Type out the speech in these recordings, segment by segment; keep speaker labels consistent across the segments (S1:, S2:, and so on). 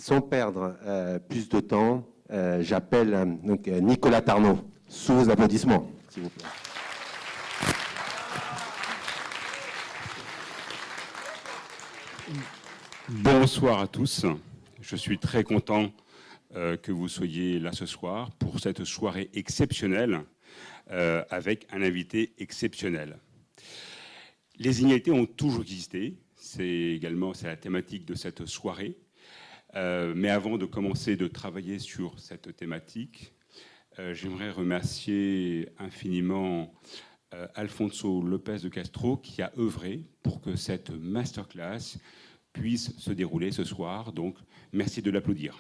S1: Sans perdre plus de temps, j'appelle donc Nicolas Tarnot, sous vos applaudissements, s'il vous plaît.
S2: Bonsoir à tous. Je suis très content que vous soyez là ce soir pour cette soirée exceptionnelle avec un invité exceptionnel. Les inégalités ont toujours existé. C'est la thématique de cette soirée. Mais avant de commencer de travailler sur cette thématique, j'aimerais remercier infiniment Alfonso Lopez de Castro qui a œuvré pour que cette masterclass puisse se dérouler ce soir. Donc, merci de l'applaudir.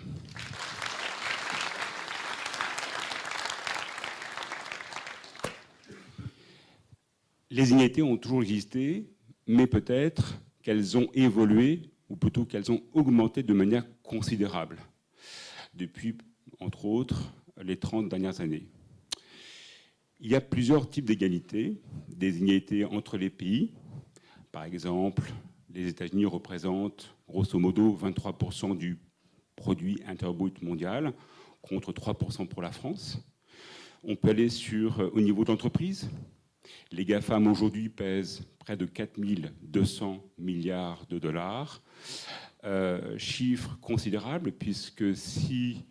S2: Les inégalités ont toujours existé, mais peut-être qu'elles ont évolué, ou plutôt qu'elles ont augmenté de manière considérable depuis, entre autres, les 30 dernières années. Il y a plusieurs types d'égalités, des inégalités entre les pays. Par exemple, les États-Unis représentent grosso modo 23% du produit interbrut mondial, contre 3% pour la France. On peut aller au niveau de l'entreprise. Les GAFAM aujourd'hui pèsent près de 4 200 milliards de dollars. Chiffre considérable, puisque si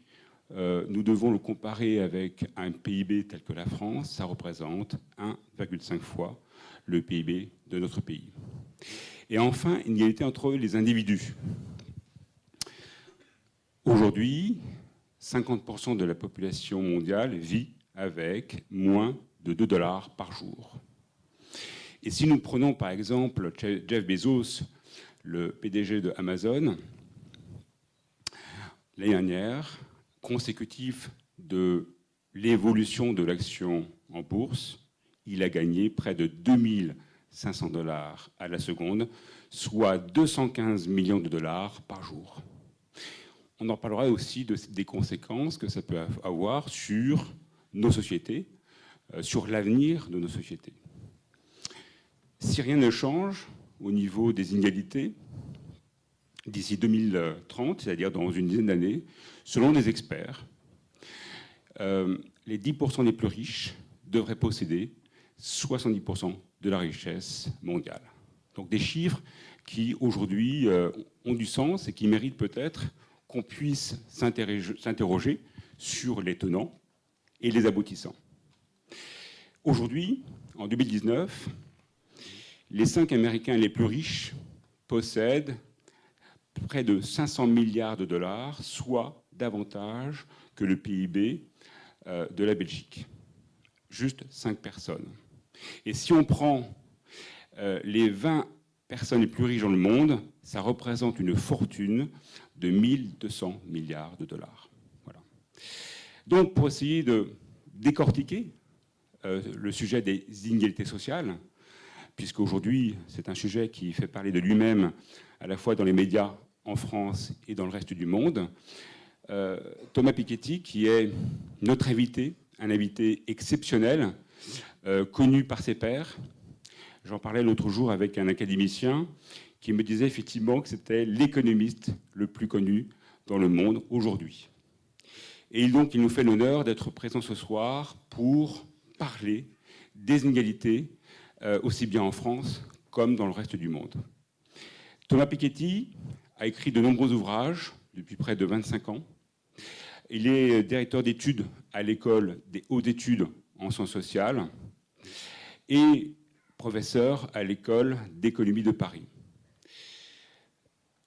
S2: nous devons le comparer avec un PIB tel que la France, ça représente 1,5 fois le PIB de notre pays. Et enfin, inégalité entre les individus. Aujourd'hui, 50% de la population mondiale vit avec moins de 2 dollars par jour. Et si nous prenons par exemple Jeff Bezos, le PDG de Amazon, l'année dernière, consécutif de l'évolution de l'action en bourse, il a gagné près de 2500 dollars à la seconde, soit 215 millions de dollars par jour. On en parlera aussi des conséquences que ça peut avoir sur nos sociétés, sur l'avenir de nos sociétés. Si rien ne change au niveau des inégalités, d'ici 2030, c'est-à-dire dans une dizaine d'années, selon les experts, les 10% les plus riches devraient posséder 70% de la richesse mondiale. Donc des chiffres qui aujourd'hui ont du sens et qui méritent peut-être qu'on puisse s'interroger sur les tenants et les aboutissants. Aujourd'hui, en 2019, les 5 Américains les plus riches possèdent près de 500 milliards de dollars, soit davantage que le PIB de la Belgique. Juste 5 personnes. Et si on prend les 20 personnes les plus riches dans le monde, ça représente une fortune de 1200 milliards de dollars. Voilà. Donc, pour essayer de décortiquer le sujet des inégalités sociales, puisqu'aujourd'hui, c'est un sujet qui fait parler de lui-même à la fois dans les médias en France et dans le reste du monde. Thomas Piketty, qui est notre invité, un invité exceptionnel, connu par ses pairs. J'en parlais l'autre jour avec un académicien qui me disait effectivement que c'était l'économiste le plus connu dans le monde aujourd'hui. Et donc, il nous fait l'honneur d'être présent ce soir pour parler des inégalités aussi bien en France comme dans le reste du monde. Thomas Piketty a écrit de nombreux ouvrages depuis près de 25 ans. Il est directeur d'études à l'école des hautes études en sciences sociales et professeur à l'école d'économie de Paris.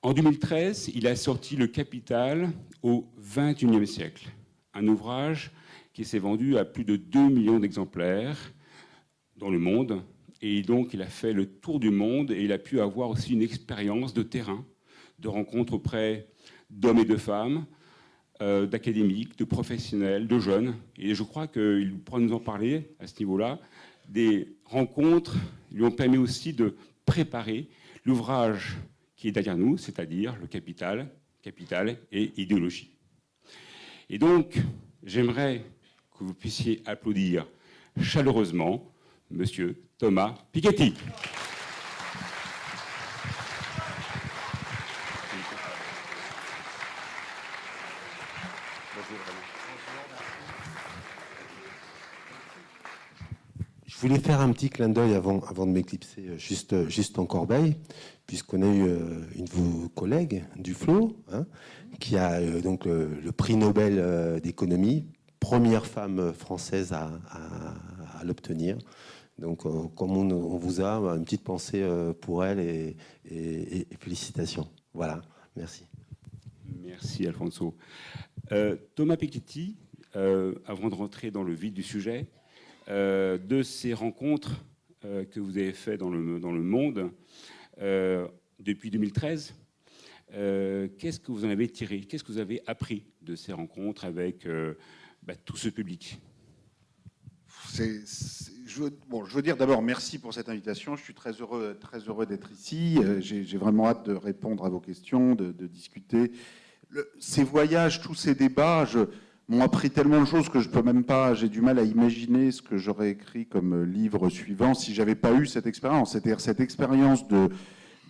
S2: En 2013, il a sorti Le Capital au XXIe siècle, un ouvrage qui s'est vendu à plus de 2 millions d'exemplaires dans le monde. Et donc, il a fait le tour du monde et il a pu avoir aussi une expérience de terrain, de rencontres auprès d'hommes et de femmes, d'académiques, de professionnels, de jeunes. Et je crois qu'il pourra nous en parler à ce niveau-là. Des rencontres lui ont permis aussi de préparer l'ouvrage qui est derrière nous, c'est-à-dire Le Capital, Capital et idéologie. Et donc, j'aimerais que vous puissiez applaudir chaleureusement Monsieur Thomas Piketty.
S1: voulais faire un petit clin d'œil avant de m'éclipser juste en Corbeil, puisqu'on a eu une de vos collègues, Duflo, hein, qui a donc le prix Nobel d'économie, première femme française à l'obtenir. Donc, comme on vous a, une petite pensée pour elle et félicitations. Voilà, merci.
S2: Merci, Alfonso. Thomas Piketty, avant de rentrer dans le vif du sujet, de ces rencontres que vous avez faites dans le monde depuis 2013, qu'est-ce que vous en avez tiré? Qu'est-ce que vous avez appris de ces rencontres avec tout ce public?
S3: Je veux dire d'abord merci pour cette invitation. Je suis très heureux d'être ici. J'ai vraiment hâte de répondre à vos questions, de discuter. Ces voyages, tous ces débats, m'ont appris tellement de choses que je peux même pas. J'ai du mal à imaginer ce que j'aurais écrit comme livre suivant si j'avais pas eu cette expérience. C'est-à-dire cette expérience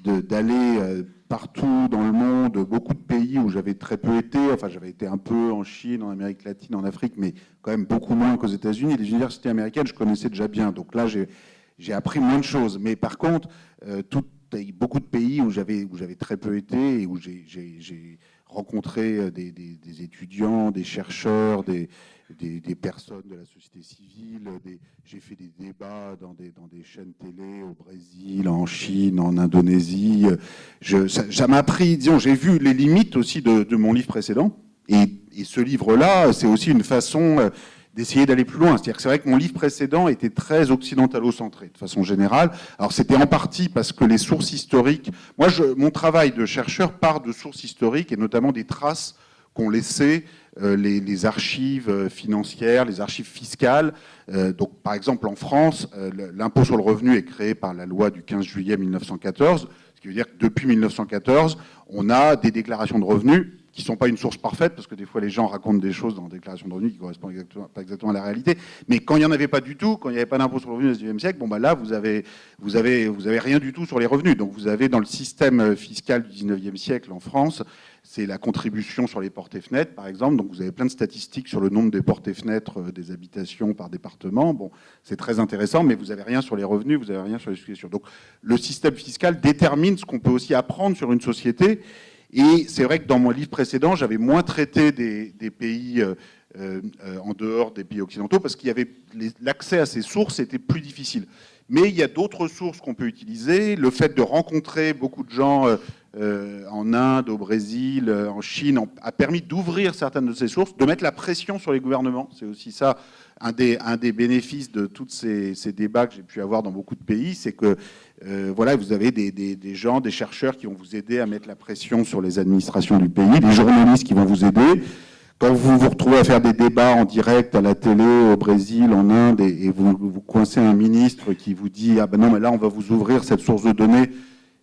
S3: d'aller partout dans le monde, beaucoup de pays où j'avais très peu été. Enfin, j'avais été un peu en Chine, en Amérique latine, en Afrique, mais quand même beaucoup moins qu'aux États-Unis. Les universités américaines, je connaissais déjà bien. Donc là, j'ai appris moins de choses. Mais par contre, beaucoup de pays où j'avais très peu été et où j'ai rencontré des étudiants, des chercheurs, des personnes de la société civile. J'ai fait des débats dans des chaînes télé au Brésil, en Chine, en Indonésie. Ça m'a appris, disons, j'ai vu les limites aussi de mon livre précédent. Et ce livre-là, c'est aussi une façon d'essayer d'aller plus loin. C'est-à-dire que c'est vrai que mon livre précédent était très occidentalo-centré, de façon générale. Alors c'était en partie parce que les sources historiques... Moi, mon travail de chercheur part de sources historiques, et notamment des traces qu'ont laissées les archives financières, les archives fiscales. Donc, par exemple, en France, l'impôt sur le revenu est créé par la loi du 15 juillet 1914, ce qui veut dire que depuis 1914, on a des déclarations de revenus qui ne sont pas une source parfaite, parce que des fois les gens racontent des choses dans la déclaration de revenus qui ne correspondent pas exactement à la réalité. Mais quand il n'y en avait pas du tout, quand il n'y avait pas d'impôt sur le revenu au XIXe siècle, là, vous avez rien du tout sur les revenus. Donc vous avez dans le système fiscal du XIXe siècle en France, c'est la contribution sur les portes et fenêtres, par exemple. Donc vous avez plein de statistiques sur le nombre des portes et fenêtres des habitations par département. Bon, c'est très intéressant, mais vous n'avez rien sur les revenus, vous n'avez rien sur les successions. Donc le système fiscal détermine ce qu'on peut aussi apprendre sur une société. Et c'est vrai que dans mon livre précédent, j'avais moins traité des pays en dehors des pays occidentaux parce qu'il y avait l'accès à ces sources était plus difficile. Mais il y a d'autres sources qu'on peut utiliser. Le fait de rencontrer beaucoup de gens en Inde, au Brésil, en Chine, a permis d'ouvrir certaines de ces sources, de mettre la pression sur les gouvernements. C'est aussi ça, un des bénéfices de tous ces débats que j'ai pu avoir dans beaucoup de pays, c'est que voilà, vous avez des gens, des chercheurs qui vont vous aider à mettre la pression sur les administrations du pays, des journalistes qui vont vous aider. Quand vous vous retrouvez à faire des débats en direct à la télé, au Brésil, en Inde, et vous coincez un ministre qui vous dit « Ah ben non, mais là, on va vous ouvrir cette source de données »,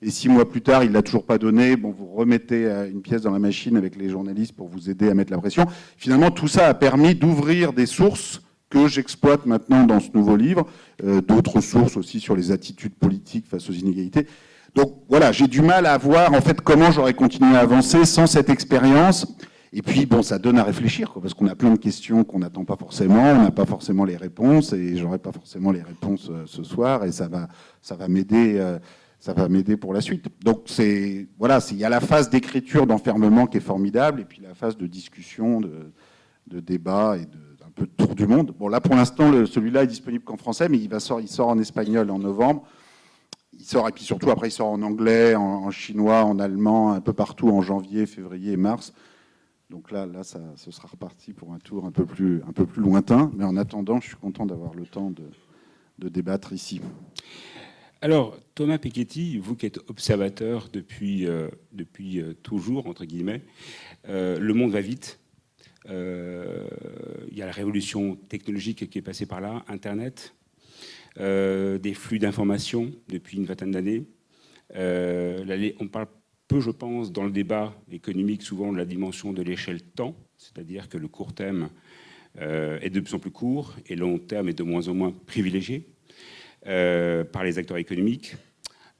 S3: et 6 mois plus tard, il ne l'a toujours pas donné, bon, vous remettez une pièce dans la machine avec les journalistes pour vous aider à mettre la pression. Finalement, tout ça a permis d'ouvrir des sources que j'exploite maintenant dans ce nouveau livre, d'autres sources aussi sur les attitudes politiques face aux inégalités. Donc voilà, j'ai du mal à voir en fait comment j'aurais continué à avancer sans cette expérience. Et puis bon, ça donne à réfléchir, quoi, parce qu'on a plein de questions qu'on n'attend pas forcément, on n'a pas forcément les réponses, et j'aurai pas forcément les réponses ce soir, et ça va m'aider pour la suite. Donc voilà, il y a la phase d'écriture, d'enfermement qui est formidable, et puis la phase de discussion, de débat et un peu de tour du monde. Bon, là, pour l'instant, celui-là est disponible qu'en français, mais il sort en espagnol en novembre. Il sort, et puis surtout, après, il sort en anglais, en chinois, en allemand, un peu partout en janvier, février et mars. Donc là ce sera reparti pour un tour un peu plus lointain. Mais en attendant, je suis content d'avoir le temps de débattre ici.
S2: Alors, Thomas Piketty, vous qui êtes observateur depuis toujours, entre guillemets, le monde va vite. Il y a la révolution technologique qui est passée par là, Internet, des flux d'informations depuis une vingtaine d'années. On parle peu, je pense, dans le débat économique, souvent de la dimension de l'échelle temps, c'est-à-dire que le court terme est de plus en plus court et le long terme est de moins en moins privilégié par les acteurs économiques.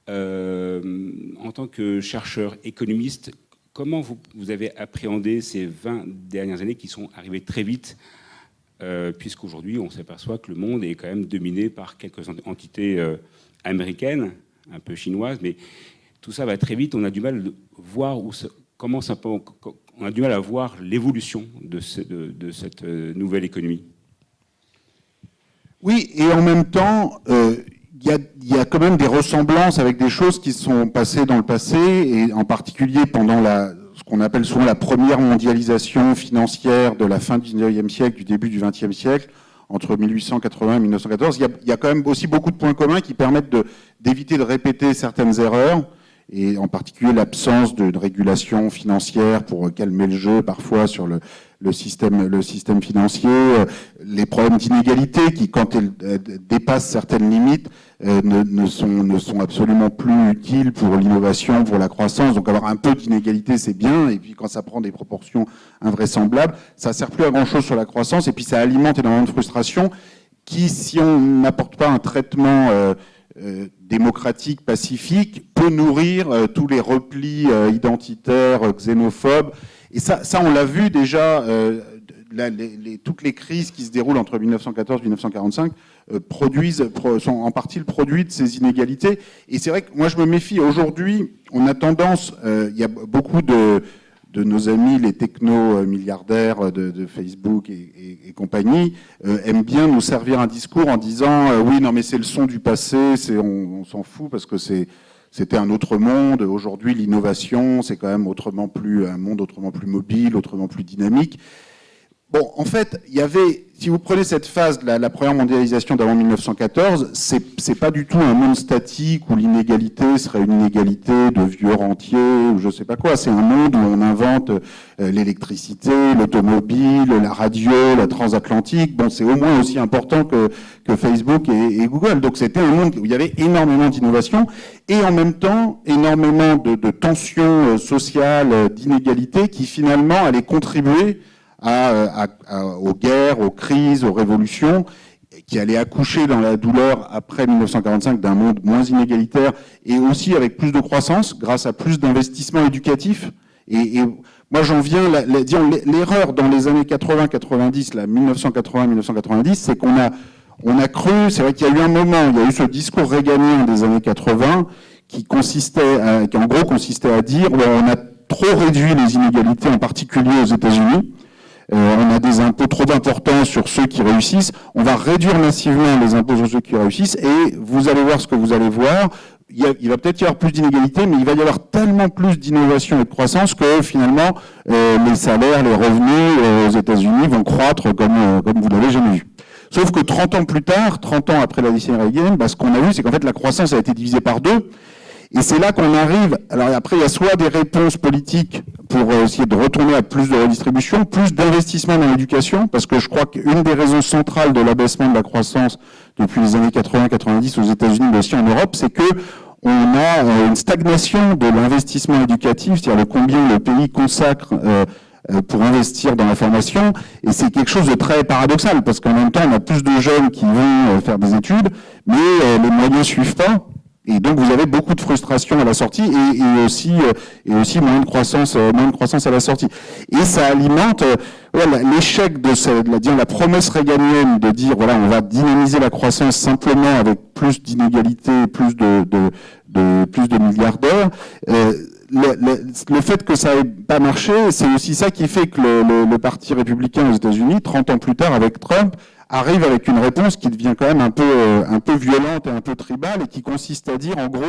S2: En tant que chercheur économiste, comment vous avez appréhendé ces 20 dernières années qui sont arrivées très vite puisqu'aujourd'hui, on s'aperçoit que le monde est quand même dominé par quelques entités américaines, un peu chinoises, mais tout ça va très vite. On a du mal à voir on a du mal à voir l'évolution de cette nouvelle économie.
S3: Oui, et en même temps, il y a quand même des ressemblances avec des choses qui sont passées dans le passé, et en particulier pendant ce qu'on appelle souvent la première mondialisation financière de la fin du 19e siècle, du début du 20e siècle, entre 1880 et 1914. Il y a quand même aussi beaucoup de points communs qui permettent d'éviter de répéter certaines erreurs, et en particulier l'absence de régulation financière pour calmer le jeu parfois sur le système financier, les problèmes d'inégalité qui, quand elles dépassent certaines limites, ne sont absolument plus utiles pour l'innovation, pour la croissance. Donc avoir un peu d'inégalité, c'est bien, et puis quand ça prend des proportions invraisemblables, ça ne sert plus à grand-chose sur la croissance, et puis ça alimente énormément de frustration qui, si on n'apporte pas un traitement démocratique, pacifique, peut nourrir tous les replis identitaires, xénophobes. Et ça on l'a vu déjà, toutes les crises qui se déroulent entre 1914 et 1945 sont en partie le produit de ces inégalités. Et c'est vrai que moi je me méfie. Aujourd'hui, on a tendance, il y a beaucoup de nos amis, les techno-milliardaires de Facebook et compagnie, aiment bien nous servir un discours en disant oui, non mais c'est le son du passé, on s'en fout parce que c'était un autre monde. Aujourd'hui, l'innovation, c'est quand même un monde autrement plus mobile, autrement plus dynamique. Bon, en fait, si vous prenez cette phase de la première mondialisation d'avant 1914, c'est pas du tout un monde statique où l'inégalité serait une inégalité de vieux rentiers ou je sais pas quoi. C'est un monde où on invente l'électricité, l'automobile, la radio, la transatlantique. Bon, c'est au moins aussi important que Facebook et Google. Donc c'était un monde où il y avait énormément d'innovation et en même temps énormément de tensions sociales, d'inégalités qui finalement allaient contribuer aux guerres, aux crises, aux révolutions, qui allaient accoucher dans la douleur après 1945 d'un monde moins inégalitaire et aussi avec plus de croissance grâce à plus d'investissements éducatifs. Et moi j'en viens, l'erreur dans les années 80-90, 1980-1990, c'est qu'on a cru, c'est vrai qu'il y a eu un moment, il y a eu ce discours réganien des années 80 qui en gros consistait à dire on a trop réduit les inégalités, en particulier aux États-Unis. On a des impôts trop importants sur ceux qui réussissent. On va réduire massivement les impôts sur ceux qui réussissent et vous allez voir ce que vous allez voir. Il va peut-être y avoir plus d'inégalités, mais il va y avoir tellement plus d'innovation et de croissance que finalement les salaires, les revenus aux États-Unis vont croître comme vous l'avez jamais vu. Sauf que 30 ans plus tard, 30 ans après la décennie Reagan, ce qu'on a vu, c'est qu'en fait la croissance a été divisée par 2. Et c'est là qu'on arrive. Alors après, il y a soit des réponses politiques pour essayer de retourner à plus de redistribution, plus d'investissement dans l'éducation, parce que je crois qu'une des raisons centrales de l'abaissement de la croissance depuis les années 80-90 aux États-Unis, mais aussi en Europe, c'est que on a une stagnation de l'investissement éducatif, c'est-à-dire combien le pays consacre pour investir dans la formation, et c'est quelque chose de très paradoxal, parce qu'en même temps, on a plus de jeunes qui vont faire des études, mais les moyens ne suivent pas. Et donc vous avez beaucoup de frustration à la sortie et aussi moins de croissance à la sortie. Et ça alimente l'échec de la promesse réganienne de dire voilà on va dynamiser la croissance simplement avec plus d'inégalités, plus de milliardaires. Le fait que ça n'ait pas marché, c'est aussi ça qui fait que le Parti républicain aux États-Unis, 30 ans plus tard avec Trump, arrive avec une réponse qui devient quand même un peu violente et un peu tribale et qui consiste à dire en gros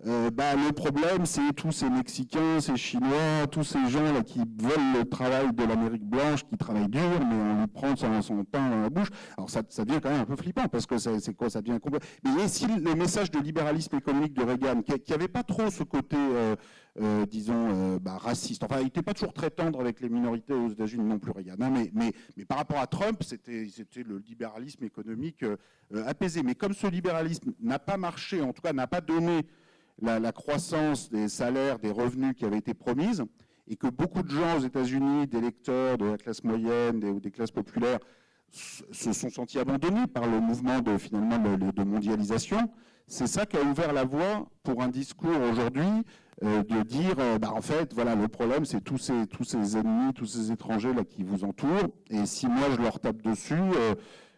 S3: le problème c'est tous ces Mexicains, ces Chinois, tous ces gens là qui veulent le travail de l'Amérique blanche, qui travaillent dur mais on lui prend son pain dans la bouche. Alors ça devient quand même un peu flippant parce que c'est quoi, ça devient complètement. Mais il y a aussi le message de libéralisme économique de Reagan qui avait pas trop ce côté raciste. Enfin, il n'était pas toujours très tendre avec les minorités aux États-Unis non plus, Reagan. Hein, mais par rapport à Trump, c'était le libéralisme économique apaisé. Mais comme ce libéralisme n'a pas marché, en tout cas n'a pas donné la croissance des salaires, des revenus qui avaient été promise, et que beaucoup de gens aux États-Unis, des lecteurs de la classe moyenne ou des classes populaires, se sont sentis abandonnés par le mouvement de mondialisation, c'est ça qui a ouvert la voie pour un discours aujourd'hui de dire, en fait, voilà, le problème, c'est tous ces ennemis, tous ces étrangers là qui vous entourent, et si moi je leur tape dessus,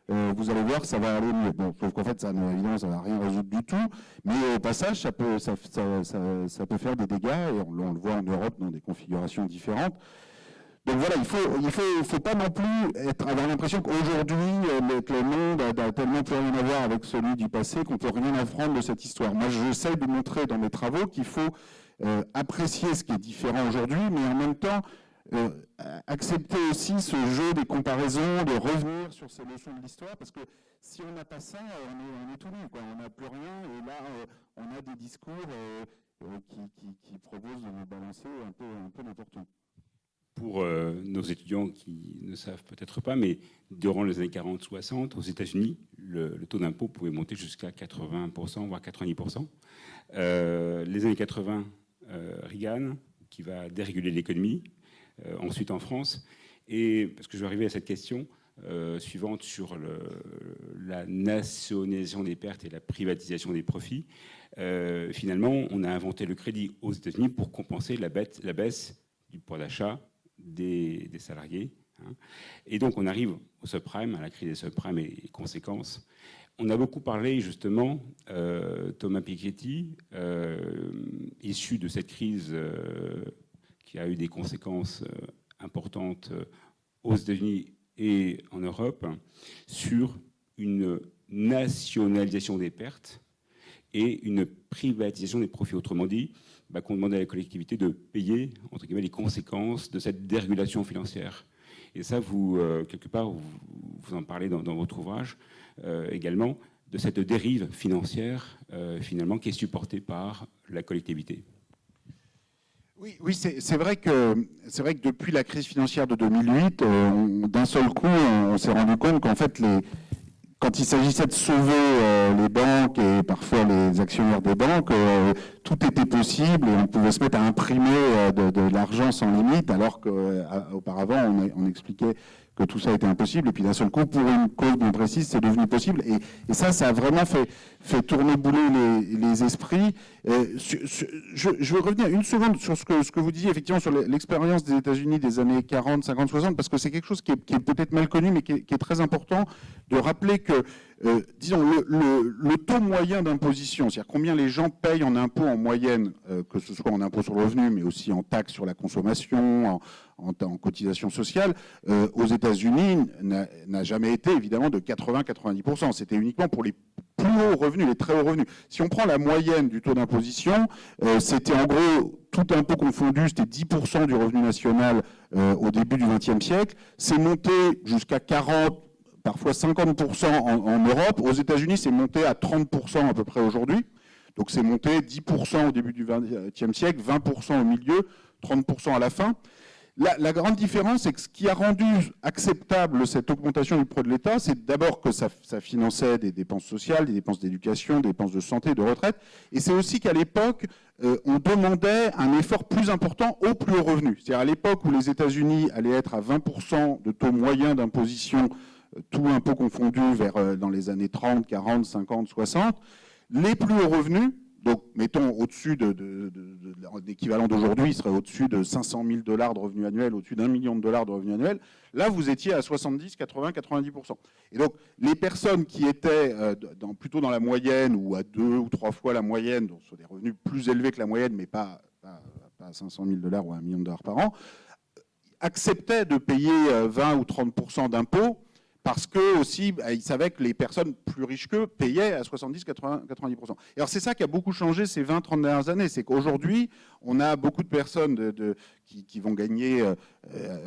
S3: vous allez voir que ça va aller mieux. Bon, sauf qu'en fait, évidemment, ça ne va rien résoudre du tout, mais au passage, ça peut faire des dégâts, et on le voit en Europe dans des configurations différentes. Donc voilà, il faut pas non plus avoir l'impression qu'aujourd'hui, le monde a tellement plus rien à voir avec celui du passé qu'on peut rien apprendre de cette histoire. Moi, j'essaie de montrer dans mes travaux qu'il faut apprécier ce qui est différent aujourd'hui, mais en même temps, accepter aussi ce jeu des comparaisons, de revenir sur ces leçons de l'histoire, parce que si on n'a pas ça, on est tout nu, quoi. On n'a plus rien, et là, on a des discours qui proposent de nous balancer un peu n'importe où.
S2: Pour nos étudiants qui ne savent peut-être pas, mais durant les années 40-60, aux États-Unis, le taux d'impôt pouvait monter jusqu'à 80%, voire 90%. Les années 80, Reagan, qui va déréguler l'économie, ensuite en France. Et parce que je vais arriver à cette question suivante sur la nationalisation des pertes et la privatisation des profits. Finalement, on a inventé le crédit aux États-Unis pour compenser la baisse du pouvoir d'achat des salariés. Et donc, on arrive au subprime, à la crise des subprimes et conséquences. On a beaucoup parlé, justement, Thomas Piketty, issu de cette crise qui a eu des conséquences importantes aux États-Unis et en Europe, sur une nationalisation des pertes et une privatisation des profits. Autrement dit, qu'on demandait à la collectivité de payer, entre guillemets, les conséquences de cette dérégulation financière. Et ça, vous, quelque part, vous en parlez dans votre ouvrage également, de cette dérive financière, finalement, qui est supportée par la collectivité.
S3: Oui, c'est vrai que depuis la crise financière de 2008, d'un seul coup, on s'est rendu compte qu'en fait, quand il s'agissait de sauver les banques et parfois les actionnaires des banques, tout était possible et on pouvait se mettre à imprimer de l'argent sans limite, alors qu'auparavant, on expliquait que tout ça était impossible. Et puis d'un seul coup, pour une cause bien précise, c'est devenu possible. Et ça a vraiment fait tourner bouler les esprits. Je veux revenir une seconde sur ce que vous disiez, effectivement, sur l'expérience des États-Unis des années 40, 50, 60, parce que c'est quelque chose qui est peut-être mal connu, mais qui est très important de rappeler que, disons, le taux moyen d'imposition, c'est-à-dire combien les gens payent en impôts en moyenne, que ce soit en impôt sur le revenu, mais aussi en taxes sur la consommation, en cotisation sociale, aux États-Unis, n'a jamais été évidemment de 80-90%. C'était uniquement pour les plus hauts revenus, les très hauts revenus. Si on prend la moyenne du taux d'imposition, c'était en gros, tout impôt confondu, c'était 10% du revenu national au début du XXe siècle. C'est monté jusqu'à 40%, parfois 50% en Europe. Aux États-Unis, c'est monté à 30% à peu près aujourd'hui. Donc c'est monté 10% au début du XXe siècle, 20% au milieu, 30% à la fin. La grande différence, c'est que ce qui a rendu acceptable cette augmentation du poids de l'État, c'est d'abord que ça finançait des dépenses sociales, des dépenses d'éducation, des dépenses de santé, de retraite, et c'est aussi qu'à l'époque, on demandait un effort plus important aux plus hauts revenus. C'est-à-dire à l'époque où les États-Unis allaient être à 20% de taux moyen d'imposition, tout impôt confondu, dans les années 30, 40, 50, 60, les plus hauts revenus, donc, mettons, au-dessus de l'équivalent d'aujourd'hui, il serait au-dessus de 500 000 $ de revenus annuels, au-dessus d'1 million de $ de revenus annuels. Là, vous étiez à 70, 80, 90%. Et donc, les personnes qui étaient plutôt dans la moyenne ou à 2 ou 3 fois la moyenne, donc sur des revenus plus élevés que la moyenne, mais pas 500 000 $ ou 1 million de $ par an, acceptaient de payer 20 ou 30% d'impôts, parce que aussi, ils savaient que les personnes plus riches qu'eux payaient à 70, 80, 90%. Et alors c'est ça qui a beaucoup changé ces 20, 30 dernières années. C'est qu'aujourd'hui, on a beaucoup de personnes qui vont gagner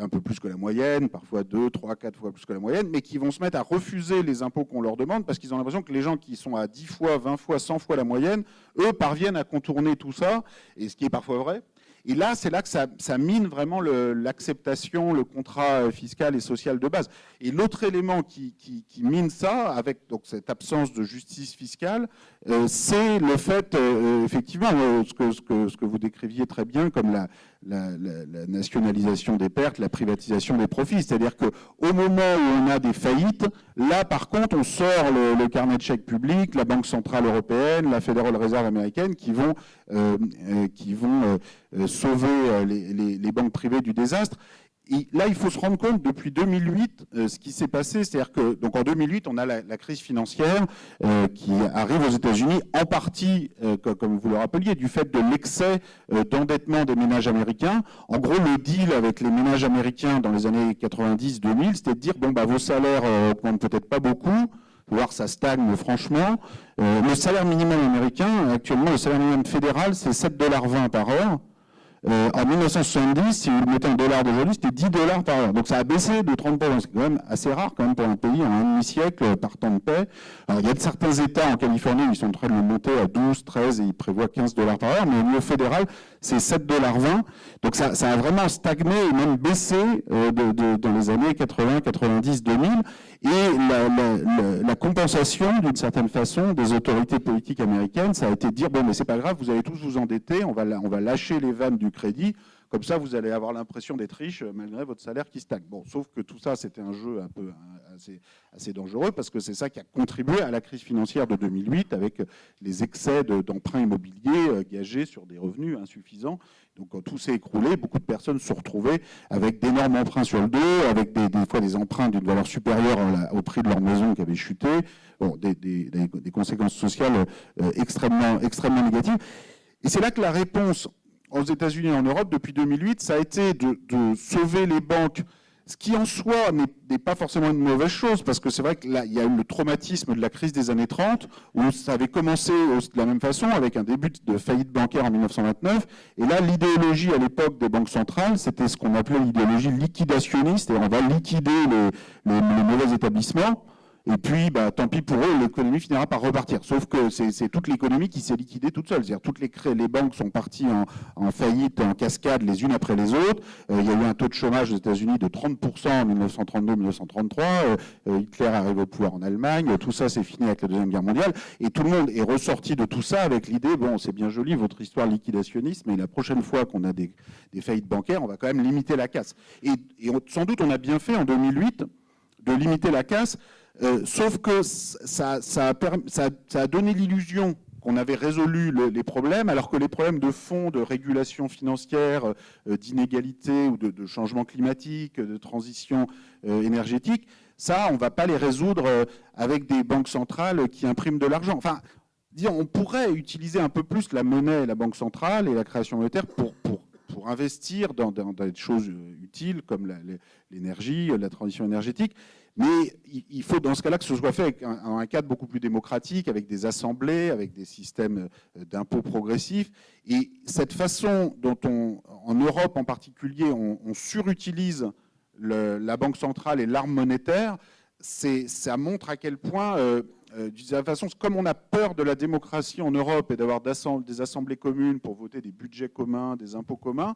S3: un peu plus que la moyenne, parfois 2, 3, 4 fois plus que la moyenne, mais qui vont se mettre à refuser les impôts qu'on leur demande parce qu'ils ont l'impression que les gens qui sont à 10 fois, 20 fois, 100 fois la moyenne, eux parviennent à contourner tout ça, et ce qui est parfois vrai. Et là, c'est là que ça mine vraiment l'acceptation, le contrat fiscal et social de base. Et l'autre élément qui mine ça, avec donc cette absence de justice fiscale, c'est le fait, effectivement, ce que vous décriviez très bien comme la nationalisation des pertes, la privatisation des profits. C'est-à-dire qu'au moment où on a des faillites, là, par contre, on sort le carnet de chèques public, la Banque centrale européenne, la Federal Reserve américaine, qui vont sauver les banques privées du désastre. Et là, il faut se rendre compte, depuis 2008, ce qui s'est passé, c'est-à-dire que, donc en 2008, on a la crise financière qui arrive aux États-Unis, en partie, comme vous le rappeliez, du fait de l'excès d'endettement des ménages américains. En gros, le deal avec les ménages américains dans les années 90-2000, c'était de dire, bon, bah, vos salaires augmentent peut-être pas beaucoup, voire ça stagne franchement. Le salaire minimum américain, actuellement, le salaire minimum fédéral, c'est 7,20 $ par heure. En 1970, si vous le mettez en dollars d'aujourd'hui, c'était 10 $ par heure. Donc ça a baissé de 30%. C'est quand même assez rare quand même pour un pays en un demi-siècle par temps de paix. Alors, il y a certains États en Californie où ils sont en train de le monter à 12, 13 et ils prévoient 15 $ par heure. Mais au niveau fédéral, c'est 7,20 $. Donc ça a vraiment stagné et même baissé dans les années 80, 90, 2000. Et la compensation, d'une certaine façon, des autorités politiques américaines, ça a été de dire, bon, mais c'est pas grave, vous allez tous vous endetter, on va lâcher les vannes du crédit, comme ça vous allez avoir l'impression d'être riche malgré votre salaire qui stagne. Bon, sauf que tout ça, c'était un jeu un peu assez dangereux, parce que c'est ça qui a contribué à la crise financière de 2008, avec les excès d'emprunts immobiliers gagés sur des revenus insuffisants. Donc quand tout s'est écroulé, beaucoup de personnes se sont retrouvées avec d'énormes emprunts sur le dos, avec des fois des emprunts d'une valeur supérieure au prix de leur maison qui avait chuté, bon, des conséquences sociales extrêmement négatives. Et c'est là que la réponse aux États-Unis et en Europe depuis 2008, ça a été de sauver les banques, ce qui en soi n'est pas forcément une mauvaise chose, parce que c'est vrai que là, il y a eu le traumatisme de la crise des années 30, où ça avait commencé de la même façon, avec un début de faillite bancaire en 1929. Et là, l'idéologie à l'époque des banques centrales, c'était ce qu'on appelait l'idéologie liquidationniste, c'est-à-dire on va liquider les mauvais établissements. Et puis, bah, tant pis pour eux, l'économie finira par repartir. Sauf que c'est toute l'économie qui s'est liquidée toute seule. C'est-à-dire toutes les banques sont parties en faillite, en cascade, les unes après les autres. Il y a eu un taux de chômage aux États-Unis de 30% en 1932-1933. Hitler arrive au pouvoir en Allemagne. Tout ça, c'est fini avec la Deuxième Guerre mondiale. Et tout le monde est ressorti de tout ça avec l'idée, bon, c'est bien joli votre histoire liquidationniste, mais la prochaine fois qu'on a des faillites bancaires, on va quand même limiter la casse. Et sans doute, on a bien fait en 2008 de limiter la casse. Sauf que ça a donné l'illusion qu'on avait résolu les problèmes, alors que les problèmes de fond, de régulation financière, d'inégalité ou de changement climatique, de transition énergétique, ça, on ne va pas les résoudre avec des banques centrales qui impriment de l'argent. Enfin, on pourrait utiliser un peu plus la monnaie, la banque centrale et la création monétaire pour investir dans des choses utiles comme l'énergie, la transition énergétique. Mais il faut dans ce cas-là que ce soit fait avec un cadre beaucoup plus démocratique, avec des assemblées, avec des systèmes d'impôts progressifs. Et cette façon dont en Europe en particulier, on surutilise la banque centrale et l'arme monétaire, ça montre à quel point, de la façon, comme on a peur de la démocratie en Europe et d'avoir des assemblées communes pour voter des budgets communs, des impôts communs,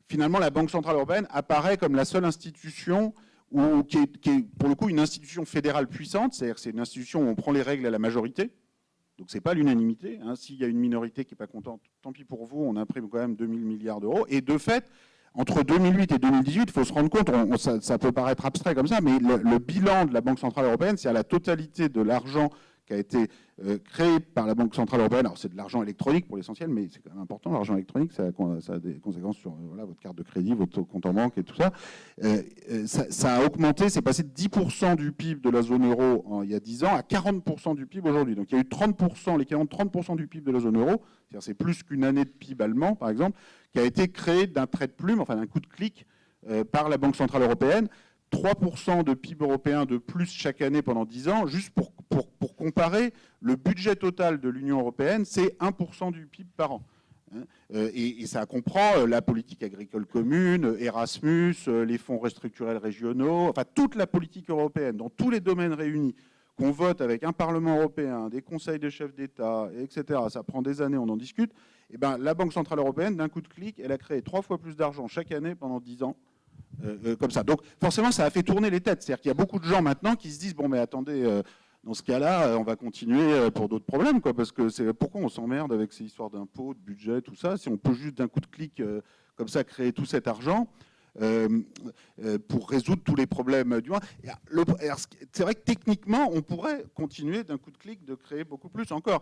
S3: finalement la Banque centrale européenne apparaît comme la seule institution qui est pour le coup une institution fédérale puissante, c'est-à-dire que c'est une institution où on prend les règles à la majorité, donc c'est pas l'unanimité. S'il y a une minorité qui n'est pas contente, tant pis pour vous, on imprime quand même 2000 milliards d'euros. Et de fait, entre 2008 et 2018, il faut se rendre compte, ça peut paraître abstrait comme ça, mais le bilan de la Banque centrale européenne, c'est à la totalité de l'argent qui a été créé par la Banque centrale européenne. Alors c'est de l'argent électronique pour l'essentiel, mais c'est quand même important, l'argent électronique, ça a des conséquences sur votre carte de crédit, votre compte en banque et tout ça. Ça a augmenté, c'est passé de 10% du PIB de la zone euro il y a 10 ans à 40% du PIB aujourd'hui. Donc il y a eu 30%, l'équivalent de 30% du PIB de la zone euro, c'est-à-dire c'est plus qu'une année de PIB allemand par exemple, qui a été créé d'un trait de plume, enfin d'un coup de clic par la Banque centrale européenne. 3% de PIB européen de plus chaque année pendant 10 ans, juste pour comparer, le budget total de l'Union européenne, c'est 1% du PIB par an. Et ça comprend la politique agricole commune, Erasmus, les fonds restructurels régionaux, enfin toute la politique européenne, dans tous les domaines réunis, qu'on vote avec un Parlement européen, des conseils de chefs d'État, etc. Ça prend des années, on en discute. Eh ben, la Banque Centrale Européenne, d'un coup de clic, elle a créé 3 fois plus d'argent chaque année pendant 10 ans. Comme ça. Donc forcément, ça a fait tourner les têtes. C'est-à-dire qu'il y a beaucoup de gens maintenant qui se disent, bon, mais attendez, dans ce cas-là, on va continuer pour d'autres problèmes, quoi, parce que pourquoi on s'emmerde avec ces histoires d'impôts, de budget, tout ça, si on peut juste d'un coup de clic, comme ça, créer tout cet argent pour résoudre tous les problèmes du monde. C'est vrai que techniquement, on pourrait continuer d'un coup de clic de créer beaucoup plus encore.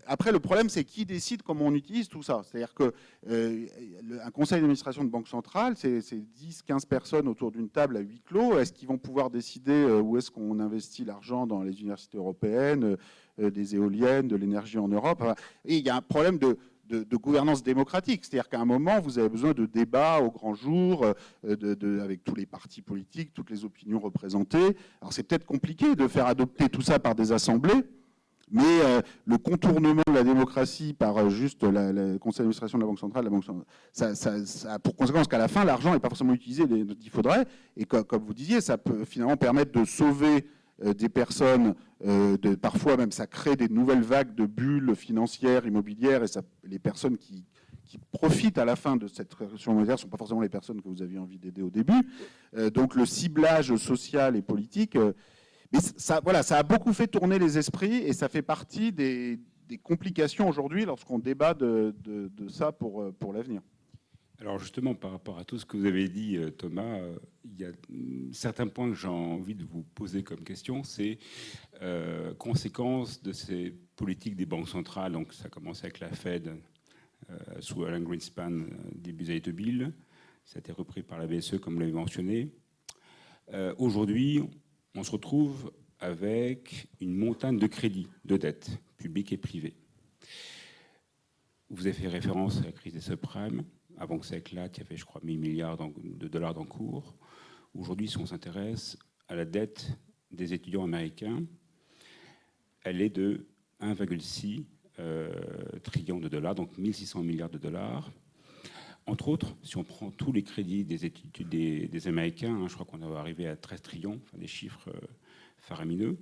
S3: Après, le problème, c'est qui décide comment on utilise tout ça. C'est-à-dire qu'un conseil d'administration de banque centrale, c'est 10, 15 personnes autour d'une table à huis clos. Est-ce qu'ils vont pouvoir décider où est-ce qu'on investit l'argent dans les universités européennes, des éoliennes, de l'énergie en Europe? Et il y a un problème de gouvernance démocratique. C'est-à-dire qu'à un moment, vous avez besoin de débats au grand jour, avec tous les partis politiques, toutes les opinions représentées. Alors c'est peut-être compliqué de faire adopter tout ça par des assemblées, mais le contournement de la démocratie par juste le conseil d'administration de la Banque centrale, ça a pour conséquence qu'à la fin, l'argent n'est pas forcément utilisé dont il faudrait. Et comme vous disiez, ça peut finalement permettre de sauver des personnes, parfois même ça crée des nouvelles vagues de bulles financières, immobilières, et les personnes qui profitent à la fin de cette révolution monétaire ne sont pas forcément les personnes que vous aviez envie d'aider au début. Donc le ciblage social et politique, mais ça, voilà, ça a beaucoup fait tourner les esprits, et ça fait partie des complications aujourd'hui lorsqu'on débat de ça pour l'avenir.
S2: Alors justement, par rapport à tout ce que vous avez dit, Thomas, il y a certains points que j'ai envie de vous poser comme question. C'est conséquence de ces politiques des banques centrales. Donc ça a commencé avec la Fed sous Alan Greenspan, début des années 2000. Ça a été repris par la BCE, comme vous l'avez mentionné. Aujourd'hui, on se retrouve avec une montagne de crédits, de dettes publiques et privées. Vous avez fait référence à la crise des subprimes. Avant que ça éclate, il y avait, je crois, 1 000 milliards de dollars d'encours. Aujourd'hui, si on s'intéresse à la dette des étudiants américains, elle est de 1,6 trillion de dollars, donc 1 600 milliards de dollars. Entre autres, si on prend tous les crédits des Américains, je crois qu'on va arriver à 13 trillions, enfin des chiffres faramineux.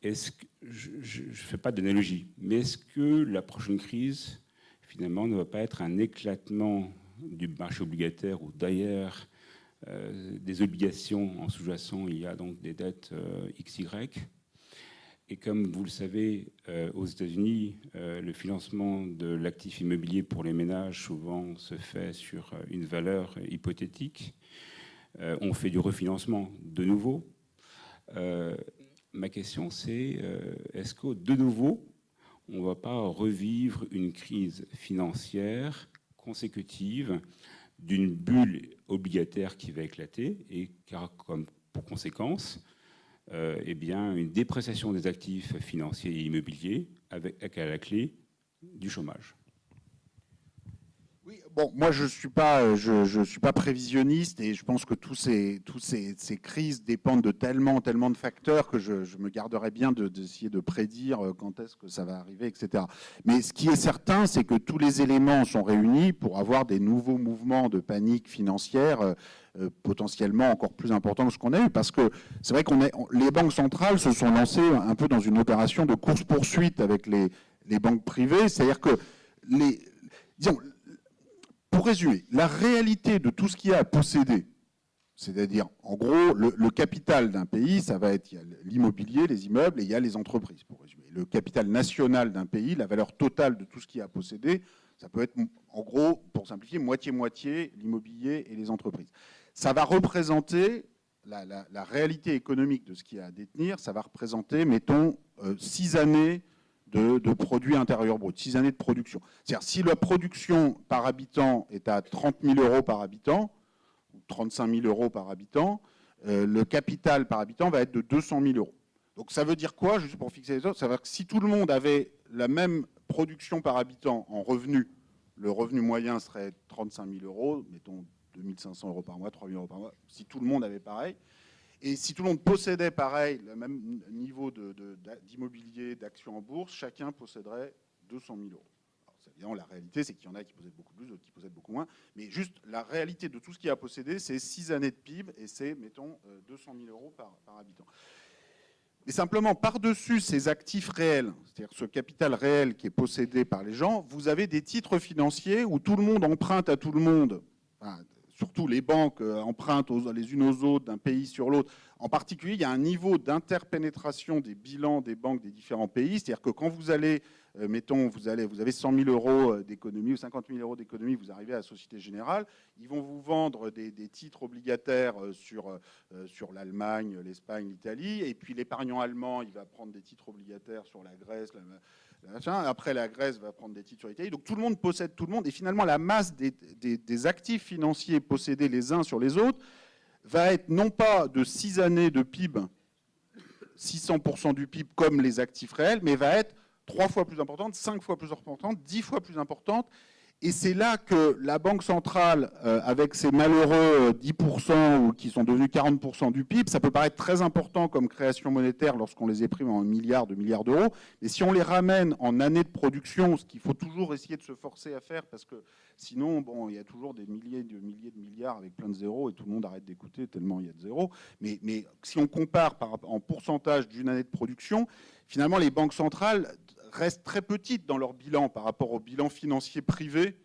S2: Je ne fais pas d'analogie, mais est-ce que la prochaine crise, finalement, ne va pas être un éclatement du marché obligataire, où d'ailleurs des obligations en sous-jacent, il y a donc des dettes XY. Et comme vous le savez, aux États-Unis, le financement de l'actif immobilier pour les ménages souvent se fait sur une valeur hypothétique. On fait du refinancement de nouveau. Ma question, c'est est-ce que de nouveau, on ne va pas revivre une crise financière consécutive d'une bulle obligataire qui va éclater, et car comme pour conséquence, eh bien, une dépréciation des actifs financiers et immobiliers avec à la clé du chômage?
S3: Oui, bon, moi je suis pas prévisionniste, et je pense que tous ces crises dépendent de tellement de facteurs que je me garderais bien d'essayer de prédire quand est-ce que ça va arriver, etc. Mais ce qui est certain, c'est que tous les éléments sont réunis pour avoir des nouveaux mouvements de panique financière potentiellement encore plus importants que ce qu'on a eu, parce que c'est vrai les banques centrales se sont lancées un peu dans une opération de course-poursuite avec les banques privées, c'est-à-dire que disons, pour résumer, la réalité de tout ce qu'il y a à posséder, c'est-à-dire, en gros, le capital d'un pays, ça va être, il y a l'immobilier, les immeubles, et il y a les entreprises, pour résumer. Le capital national d'un pays, la valeur totale de tout ce qu'il y a à posséder, ça peut être, en gros, pour simplifier, moitié-moitié, l'immobilier et les entreprises. Ça va représenter, la réalité économique de ce qu'il y a à détenir, ça va représenter, mettons, 6 années de produit intérieur brut, 6 années de production. C'est-à-dire, si la production par habitant est à 30 000 euros par habitant, ou 35 000 euros par habitant, le capital par habitant va être de 200 000 euros. Donc ça veut dire quoi, juste pour fixer les autres? Ça veut dire que si tout le monde avait la même production par habitant en revenus, le revenu moyen serait 35 000 euros, mettons 2 500 euros par mois, 3 000 euros par mois, si tout le monde avait pareil. Et si tout le monde possédait pareil, le même niveau d'immobilier, d'actions en bourse, chacun posséderait 200 000 euros. Alors, évidemment, la réalité, c'est qu'il y en a qui possèdent beaucoup plus, d'autres qui possèdent beaucoup moins. Mais juste, la réalité de tout ce qu'il y a à posséder, c'est 6 années de PIB, et c'est, mettons, 200 000 euros par habitant. Mais simplement, par-dessus ces actifs réels, c'est-à-dire ce capital réel qui est possédé par les gens, vous avez des titres financiers où tout le monde emprunte à tout le monde. Enfin, surtout les banques empruntent les unes aux autres d'un pays sur l'autre. En particulier, il y a un niveau d'interpénétration des bilans des banques des différents pays. C'est-à-dire que quand vous allez, mettons, vous avez 100 000 euros d'économie ou 50 000 euros d'économie, vous arrivez à la Société Générale, ils vont vous vendre des titres obligataires sur l'Allemagne, l'Espagne, l'Italie. Et puis l'épargnant allemand, il va prendre des titres obligataires sur la Grèce, après, la Grèce va prendre des titres sur l'Italie. Donc tout le monde possède tout le monde. Et finalement, la masse des actifs financiers possédés les uns sur les autres va être non pas de 6 années de PIB, 600% du PIB comme les actifs réels, mais va être 3 fois plus importante, 5 fois plus importante, 10 fois plus importante. Et c'est là que la Banque centrale, avec ses malheureux 10% ou qui sont devenus 40% du PIB, ça peut paraître très important comme création monétaire lorsqu'on les éprime en milliards d'euros. Mais si on les ramène en années de production, ce qu'il faut toujours essayer de se forcer à faire, parce que sinon, bon, il y a toujours des milliers de milliards avec plein de zéros et tout le monde arrête d'écouter tellement il y a de zéros. Mais si on compare en pourcentage d'une année de production, finalement, les banques centrales restent très petites dans leur bilan par rapport au bilan financier privé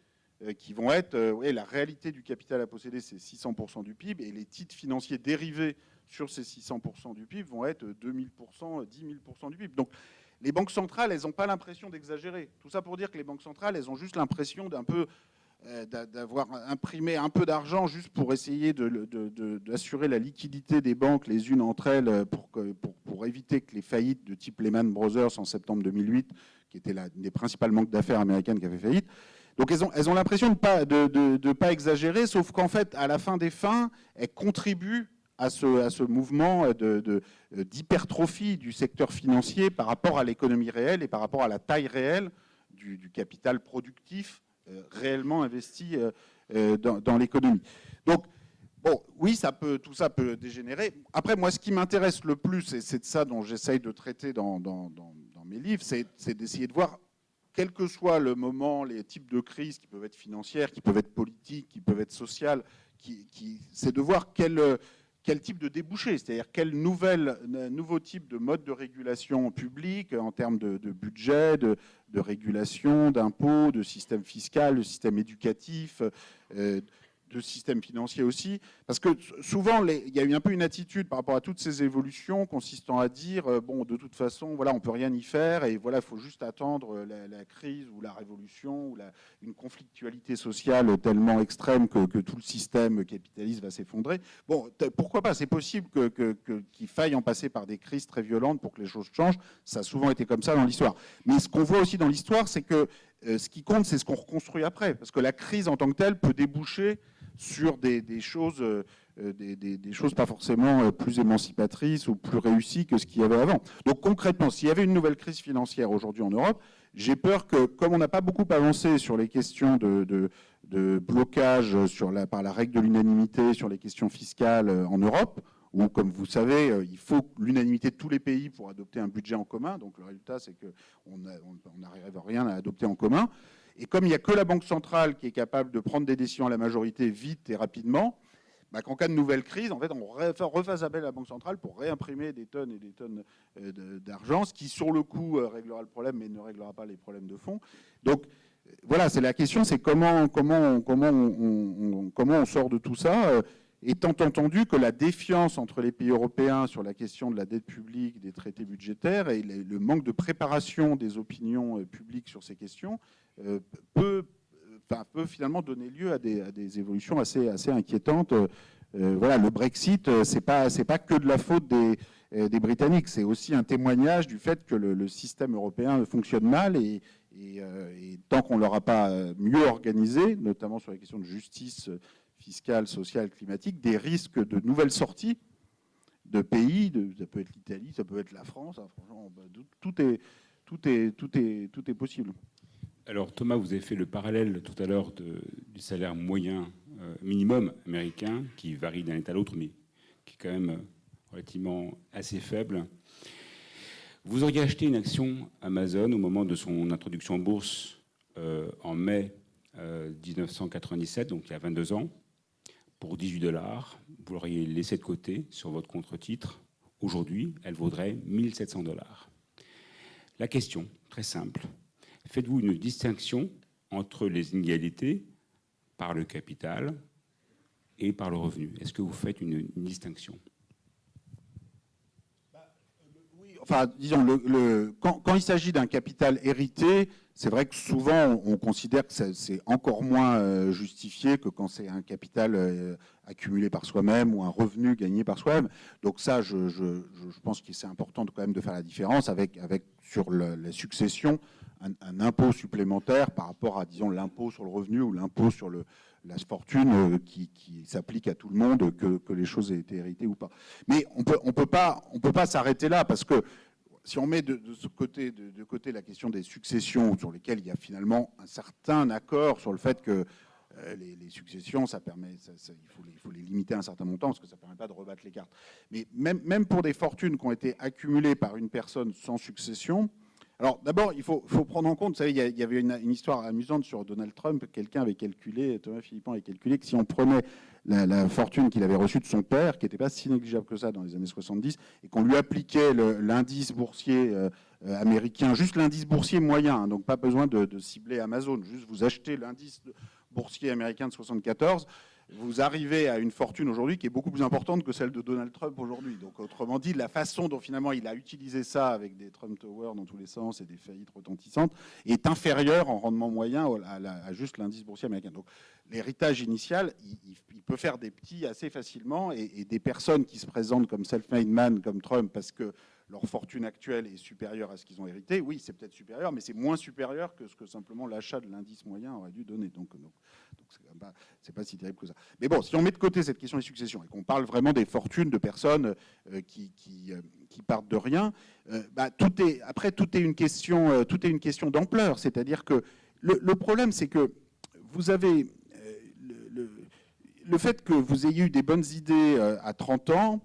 S3: qui vont être, la réalité du capital à posséder, c'est 600% du PIB, et les titres financiers dérivés sur ces 600% du PIB vont être 2000%, 10 000% du PIB. Donc les banques centrales, elles n'ont pas l'impression d'exagérer. Tout ça pour dire que les banques centrales, elles ont juste l'impression d'avoir imprimé un peu d'argent juste pour essayer d'assurer la liquidité des banques les unes entre elles pour éviter que les faillites de type Lehman Brothers en septembre 2008, qui était l'une des principales banques d'affaires américaines qui avait faillite. Donc elles ont l'impression de pas exagérer, sauf qu'en fait, à la fin des fins, elles contribuent à ce mouvement d'hypertrophie du secteur financier par rapport à l'économie réelle et par rapport à la taille réelle du capital productif réellement investi dans l'économie. Donc, bon, oui, tout ça peut dégénérer. Après, moi, ce qui m'intéresse le plus, et c'est de ça dont j'essaye de traiter dans mes livres, c'est d'essayer de voir, quel que soit le moment, les types de crises qui peuvent être financières, qui peuvent être politiques, qui peuvent être sociales, c'est de voir quel type de débouché, c'est-à-dire quel nouveau type de mode de régulation publique en termes de budget, de régulation, d'impôts, de système fiscal, de système éducatif, de système financier aussi. Parce que souvent, il y a eu un peu une attitude par rapport à toutes ces évolutions consistant à dire, bon, de toute façon, voilà, on ne peut rien y faire et voilà, il faut juste attendre la crise ou la révolution ou une conflictualité sociale tellement extrême que tout le système capitaliste va s'effondrer. Bon, pourquoi pas? C'est possible qu'il faille en passer par des crises très violentes pour que les choses changent. Ça a souvent été comme ça dans l'histoire. Mais ce qu'on voit aussi dans l'histoire, c'est que ce qui compte, c'est ce qu'on reconstruit après. Parce que la crise en tant que telle peut déboucher sur des choses pas forcément plus émancipatrices ou plus réussies que ce qu'il y avait avant. Donc concrètement, s'il y avait une nouvelle crise financière aujourd'hui en Europe, j'ai peur que, comme on n'a pas beaucoup avancé sur les questions de blocage par la règle de l'unanimité sur les questions fiscales en Europe, où, comme vous savez, il faut l'unanimité de tous les pays pour adopter un budget en commun. Donc le résultat, c'est qu'on n'arrive à rien à adopter en commun. Et comme il n'y a que la Banque centrale qui est capable de prendre des décisions à la majorité vite et rapidement, qu'en cas de nouvelle crise, en fait, on refasse appel à la Banque centrale pour réimprimer des tonnes et des tonnes d'argent, ce qui, sur le coup, réglera le problème, mais ne réglera pas les problèmes de fond. Donc, voilà, c'est la question, c'est comment on sort de tout ça, étant entendu que la défiance entre les pays européens sur la question de la dette publique, des traités budgétaires et le manque de préparation des opinions publiques sur ces questions peut finalement donner lieu à des évolutions assez inquiétantes. Voilà, le Brexit, c'est pas que de la faute des Britanniques, c'est aussi un témoignage du fait que le système européen fonctionne mal et tant qu'on ne l'aura pas mieux organisé, notamment sur les questions de justice fiscale, sociale, climatique, des risques de nouvelles sorties de pays, ça peut être l'Italie, ça peut être la France, hein, franchement, tout est possible.
S2: Alors Thomas, vous avez fait le parallèle tout à l'heure du salaire moyen minimum américain, qui varie d'un État à l'autre, mais qui est quand même relativement assez faible. Vous auriez acheté une action Amazon au moment de son introduction en bourse en mai 1997, donc il y a 22 ans, pour $18. Vous l'auriez laissé de côté sur votre contre-titre Aujourd'hui, elle vaudrait 1 700 $. La question, très simple, faites-vous une distinction entre les inégalités par le capital et par le revenu? Est-ce que vous faites une distinction?
S3: Oui, enfin, disons, quand il s'agit d'un capital hérité, c'est vrai que souvent on considère que c'est encore moins justifié que quand c'est un capital accumulé par soi-même ou un revenu gagné par soi-même. Donc ça, je pense que c'est important quand même de faire la différence avec sur la succession, un impôt supplémentaire par rapport à, disons, l'impôt sur le revenu ou l'impôt sur la fortune qui s'applique à tout le monde, que les choses aient été héritées ou pas. Mais on peut pas s'arrêter là, parce que si on met de côté la question des successions, sur lesquelles il y a finalement un certain accord sur le fait que les successions, il faut les limiter à un certain montant, parce que ça ne permet pas de rebattre les cartes. Mais même pour des fortunes qui ont été accumulées par une personne sans succession, alors d'abord, il faut prendre en compte, vous savez, il y avait une histoire amusante sur Donald Trump. Quelqu'un avait calculé, Thomas Philippon avait calculé que si on prenait la fortune qu'il avait reçue de son père, qui n'était pas si négligeable que ça dans les années 70, et qu'on lui appliquait l'indice boursier américain, juste l'indice boursier moyen, hein, donc pas besoin de cibler Amazon, juste vous achetez l'indice boursier américain de 74, vous arrivez à une fortune aujourd'hui qui est beaucoup plus importante que celle de Donald Trump aujourd'hui. Donc, autrement dit, la façon dont finalement il a utilisé ça avec des Trump Towers dans tous les sens et des faillites retentissantes est inférieure en rendement moyen à juste l'indice boursier américain. Donc, l'héritage initial, il peut faire des petits assez facilement, et des personnes qui se présentent comme self-made man, comme Trump, parce que leur fortune actuelle est supérieure à ce qu'ils ont hérité, oui, c'est peut-être supérieur, mais c'est moins supérieur que ce que simplement l'achat de l'indice moyen aurait dû donner. Donc c'est pas si terrible que ça. Mais bon, si on met de côté cette question des successions et qu'on parle vraiment des fortunes de personnes qui partent de rien, tout est une question d'ampleur. C'est-à-dire que le problème, c'est que vous avez le fait que vous ayez eu des bonnes idées à 30 ans,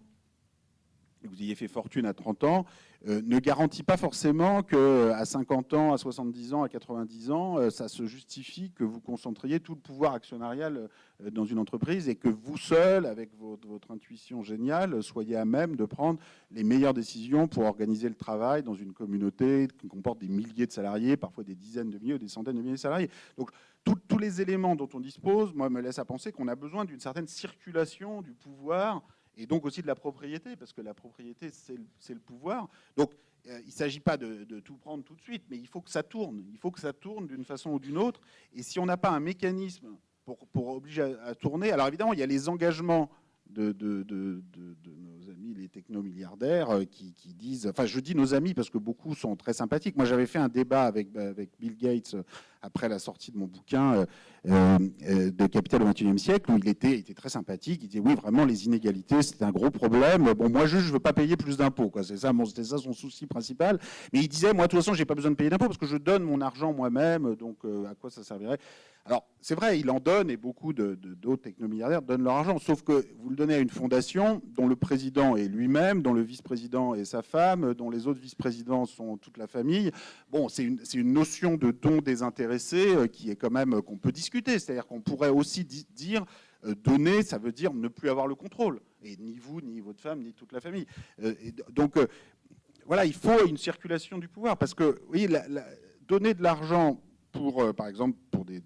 S3: que vous ayez fait fortune à 30 ans, ne garantit pas forcément qu'à 50 ans, à 70 ans, à 90 ans, ça se justifie que vous concentriez tout le pouvoir actionnarial dans une entreprise et que vous seul, avec votre intuition géniale, soyez à même de prendre les meilleures décisions pour organiser le travail dans une communauté qui comporte des milliers de salariés, parfois des dizaines de milliers ou des centaines de milliers de salariés. Donc, tous les éléments dont on dispose, moi, me laissent à penser qu'on a besoin d'une certaine circulation du pouvoir, et donc aussi de la propriété, parce que la propriété, c'est le pouvoir. Donc, il ne s'agit pas de tout prendre tout de suite, mais il faut que ça tourne. Il faut que ça tourne d'une façon ou d'une autre. Et si on n'a pas un mécanisme pour obliger à tourner, alors évidemment, il y a les engagements de nos amis, les technomilliardaires, qui disent... Enfin, je dis nos amis parce que beaucoup sont très sympathiques. Moi, j'avais fait un débat avec Bill Gates après la sortie de mon bouquin de Capital au XXIe siècle, où il était très sympathique. Il disait, oui, vraiment, les inégalités, c'est un gros problème. Bon, moi, je ne veux pas payer plus d'impôts, quoi. C'était ça son souci principal. Mais il disait, moi, de toute façon, je n'ai pas besoin de payer d'impôts parce que je donne mon argent moi-même, donc à quoi ça servirait? Alors, c'est vrai, il en donne, et beaucoup d'autres technomilliardaires donnent leur argent, sauf que vous le donnez à une fondation dont le président est lui-même, dont le vice-président est sa femme, dont les autres vice-présidents sont toute la famille. Bon, c'est une notion de don désintéressé qui est quand même, qu'on peut discuter. C'est-à-dire qu'on pourrait aussi dire, donner, ça veut dire ne plus avoir le contrôle. Et ni vous, ni votre femme, ni toute la famille. Donc, voilà, il faut une circulation du pouvoir, parce que, oui, donner de l'argent pour, par exemple, pour des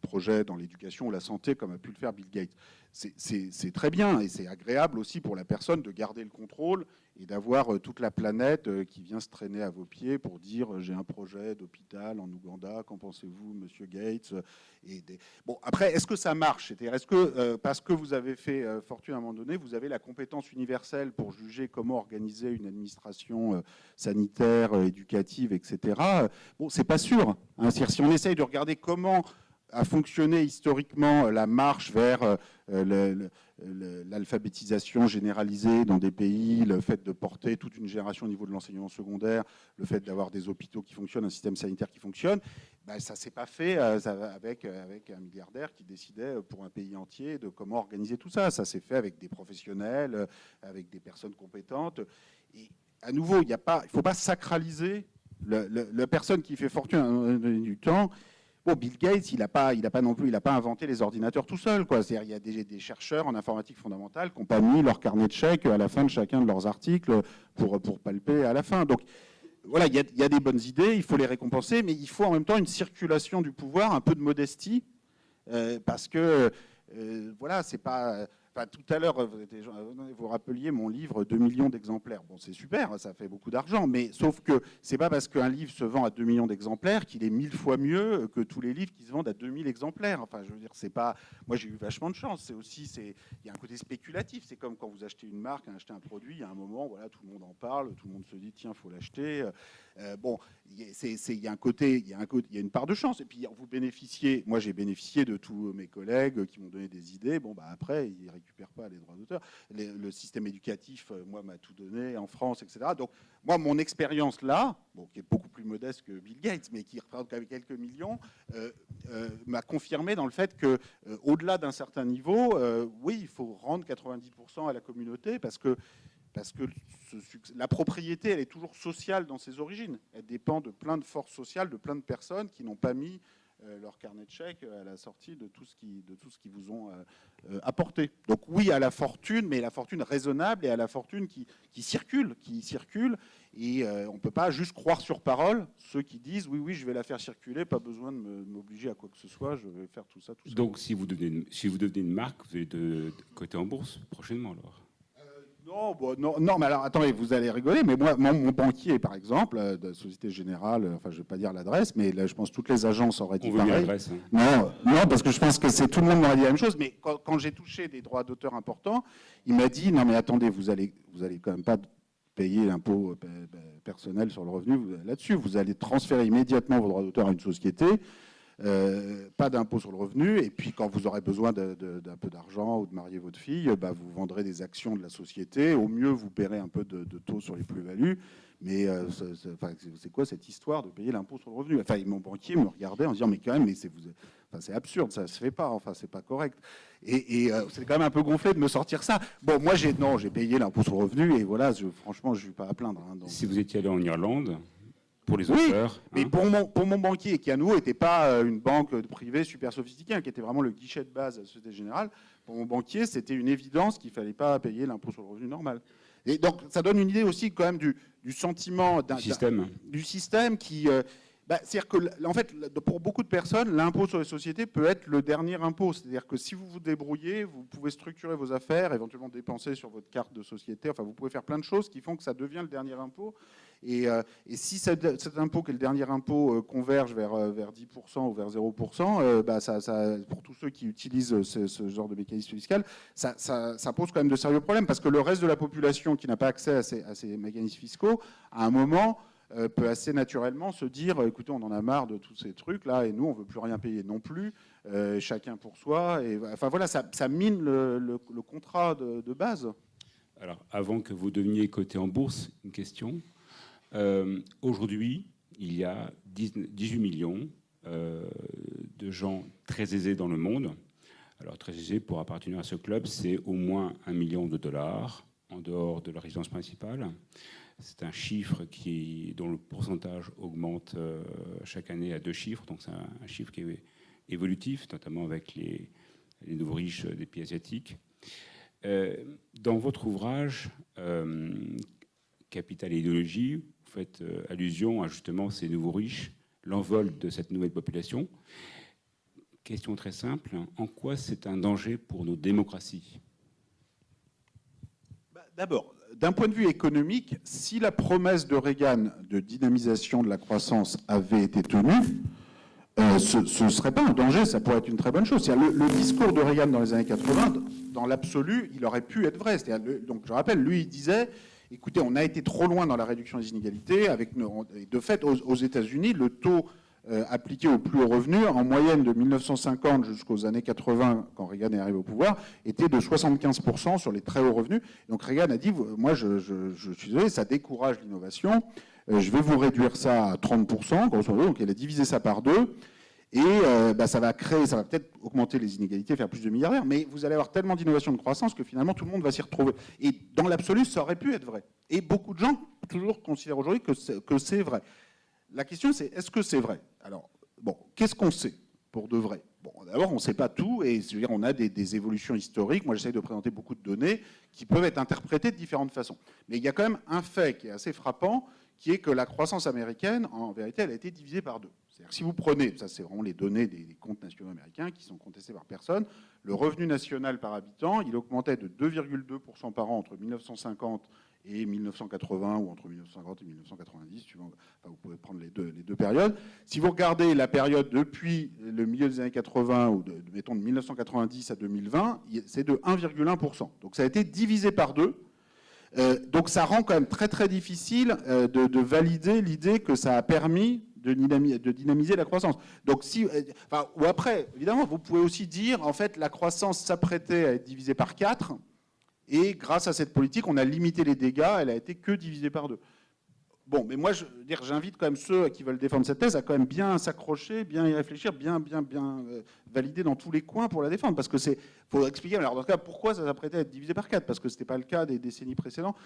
S3: projets dans l'éducation ou la santé, comme a pu le faire Bill Gates, c'est très bien, et c'est agréable aussi pour la personne de garder le contrôle et d'avoir toute la planète qui vient se traîner à vos pieds pour dire j'ai un projet d'hôpital en Ouganda, qu'en pensez-vous, monsieur Gates? Bon, après, est-ce que ça marche? C'est-à-dire, est-ce que parce que vous avez fait fortune à un moment donné, vous avez la compétence universelle pour juger comment organiser une administration sanitaire, éducative, etc. Bon, c'est pas sûr. Hein. C'est-à-dire, si on essaye de regarder comment a fonctionné historiquement la marche vers l'alphabétisation généralisée dans des pays, le fait de porter toute une génération au niveau de l'enseignement secondaire, le fait d'avoir des hôpitaux qui fonctionnent, un système sanitaire qui fonctionne, ça ne s'est pas fait avec un milliardaire qui décidait pour un pays entier de comment organiser tout ça. Ça s'est fait avec des professionnels, avec des personnes compétentes. Et à nouveau, il ne faut pas sacraliser la personne qui fait fortune du temps. Bon, Bill Gates, il n'a pas non plus, il n'a pas inventé les ordinateurs tout seul, quoi. C'est-à-dire, il y a des chercheurs en informatique fondamentale qui n'ont pas mis leur carnet de chèques à la fin de chacun de leurs articles pour palper à la fin. Donc, voilà, il y a des bonnes idées, il faut les récompenser, mais il faut en même temps une circulation du pouvoir, un peu de modestie, parce que, voilà, c'est pas... Enfin, tout à l'heure, vous rappeliez mon livre 2 millions d'exemplaires. Bon, c'est super, ça fait beaucoup d'argent, mais sauf que c'est pas parce qu'un livre se vend à 2 millions d'exemplaires qu'il est 1000 fois mieux que tous les livres qui se vendent à 2000 exemplaires. Enfin, je veux dire, c'est pas... Moi, j'ai eu vachement de chance. C'est aussi, il y a un côté spéculatif. C'est comme quand vous achetez une marque, achetez un produit, il y a un moment, voilà, tout le monde en parle, tout le monde se dit, tiens, faut l'acheter. Bon, il y a un côté, il y a une part de chance. Et puis, vous bénéficiez, moi, j'ai bénéficié de tous mes collègues qui m'ont donné des idées. Bon, bah, après, ils récupèrent pas les droits d'auteur. Le système éducatif, moi, m'a tout donné en France, etc. Donc, moi, mon expérience là, bon, qui est beaucoup plus modeste que Bill Gates, mais qui représente quand même quelques millions, m'a confirmé dans le fait que, au-delà d'un certain niveau, oui, il faut rendre 90% à la communauté parce que la propriété, elle est toujours sociale dans ses origines. Elle dépend de plein de forces sociales, de plein de personnes qui n'ont pas mis leur carnet de chèques à la sortie de tout ce qu'ils vous ont apporté. Donc oui, à la fortune, mais la fortune raisonnable et à la fortune qui circule. Et on ne peut pas juste croire sur parole ceux qui disent oui, oui, je vais la faire circuler, pas besoin de m'obliger à quoi que ce soit, je vais faire tout ça tout seul.
S2: Donc si vous devenez une marque, vous allez de côté en bourse prochainement alors?
S3: Non, bon, non, mais alors attendez, vous allez rigoler, mais moi, mon banquier, par exemple, de Société Générale, enfin, je ne vais pas dire l'adresse, mais là, je pense que toutes les agences auraient dit pareil.
S2: L'adresse, hein.
S3: Non, parce que je pense que tout le monde m'aurait dit la même chose, mais quand j'ai touché des droits d'auteur importants, il m'a dit, non, mais attendez, vous allez quand même pas payer l'impôt personnel sur le revenu là-dessus, vous allez transférer immédiatement vos droits d'auteur à une société, pas d'impôt sur le revenu, et puis quand vous aurez besoin d'un peu d'argent ou de marier votre fille, bah, vous vendrez des actions de la société, au mieux vous paierez un peu de taux sur les plus-values, mais c'est quoi cette histoire de payer l'impôt sur le revenu? Enfin, mon banquier me regardait en disant, mais quand même, mais c'est absurde, ça se fait pas, enfin c'est pas correct. Et c'est quand même un peu gonflé de me sortir ça. Bon, moi j'ai payé l'impôt sur le revenu, et voilà, franchement, je ne suis pas à plaindre. Hein, donc.
S2: Si vous étiez allé en Irlande, pour les auteurs.
S3: Oui, mais pour mon banquier, qui à nouveau n'était pas une banque privée super sophistiquée, hein, qui était vraiment le guichet de base de la Société Générale, pour mon banquier, c'était une évidence qu'il ne fallait pas payer l'impôt sur le revenu normal. Et donc, ça donne une idée aussi quand même du sentiment du système qui... c'est-à-dire que, en fait, pour beaucoup de personnes, l'impôt sur les sociétés peut être le dernier impôt. C'est-à-dire que si vous vous débrouillez, vous pouvez structurer vos affaires, éventuellement dépenser sur votre carte de société. Enfin, vous pouvez faire plein de choses qui font que ça devient le dernier impôt. Et si cet impôt, qui est le dernier impôt, converge vers 10% ou vers 0%, pour tous ceux qui utilisent ce genre de mécanisme fiscal, ça pose quand même de sérieux problèmes. Parce que le reste de la population qui n'a pas accès à ces mécanismes fiscaux, à un moment... peut assez naturellement se dire, écoutez, on en a marre de tous ces trucs-là, et nous, on ne veut plus rien payer non plus, chacun pour soi. Et, enfin voilà, ça mine le contrat de base.
S2: Alors, avant que vous deveniez coté en bourse, une question. Aujourd'hui, il y a 18 millions de gens très aisés dans le monde. Alors, très aisés, pour appartenir à ce club, c'est au moins $1 million en dehors de la résidence principale. C'est un chiffre dont le pourcentage augmente chaque année à 2 chiffres, donc c'est un chiffre qui est évolutif, notamment avec les nouveaux riches des pays asiatiques. Dans votre ouvrage, Capital et idéologie, vous faites allusion à justement ces nouveaux riches, l'envol de cette nouvelle population. Question très simple, en quoi c'est un danger pour nos démocraties ?
S3: D'abord, d'un point de vue économique, si la promesse de Reagan de dynamisation de la croissance avait été tenue, ce ne serait pas un danger, ça pourrait être une très bonne chose. Le discours de Reagan dans les années 80, dans l'absolu, il aurait pu être vrai. Donc je rappelle, lui, il disait, écoutez, on a été trop loin dans la réduction des inégalités. De fait, aux États-Unis, le taux appliqué aux plus hauts revenus, en moyenne de 1950 jusqu'aux années 80, quand Reagan est arrivé au pouvoir, était de 75% sur les très hauts revenus. Donc Reagan a dit, moi je suis désolé, ça décourage l'innovation, je vais vous réduire ça à 30%, grosso modo, donc il a divisé ça par 2, et ça va peut-être augmenter les inégalités, faire plus de milliardaires, mais vous allez avoir tellement d'innovation de croissance que finalement tout le monde va s'y retrouver. Et dans l'absolu, ça aurait pu être vrai. Et beaucoup de gens toujours considèrent aujourd'hui que c'est vrai. La question, c'est est-ce que c'est vrai? Alors, Bon, qu'est-ce qu'on sait pour de vrai? Bon, d'abord, on ne sait pas tout, et je veux dire, on a des évolutions historiques. Moi, j'essaie de présenter beaucoup de données qui peuvent être interprétées de différentes façons. Mais il y a quand même un fait qui est assez frappant, qui est que la croissance américaine, en vérité, elle a été divisée par 2. C'est-à-dire que si vous prenez, ça c'est vraiment les données des comptes nationaux américains qui sont contestés par personne, le revenu national par habitant, il augmentait de 2,2% par an entre 1950 et 1980, ou entre 1950 et 1990, suivant, enfin, vous pouvez prendre les deux périodes. Si vous regardez la période depuis le milieu des années 80, ou mettons de 1990 à 2020, c'est de 1,1%. Donc ça a été divisé par 2. Donc ça rend quand même très très difficile de valider l'idée que ça a permis de dynamiser la croissance. Donc ou après, évidemment, vous pouvez aussi dire, en fait, la croissance s'apprêtait à être divisée par 4, et grâce à cette politique, on a limité les dégâts, elle a été que divisée par 2. Bon, mais moi, j'invite quand même ceux qui veulent défendre cette thèse à quand même bien s'accrocher, bien y réfléchir, bien valider dans tous les coins pour la défendre. Parce que faut expliquer, alors dans ce cas, pourquoi ça s'apprêtait à être divisé par 4, parce que ce n'était pas le cas des décennies précédentes.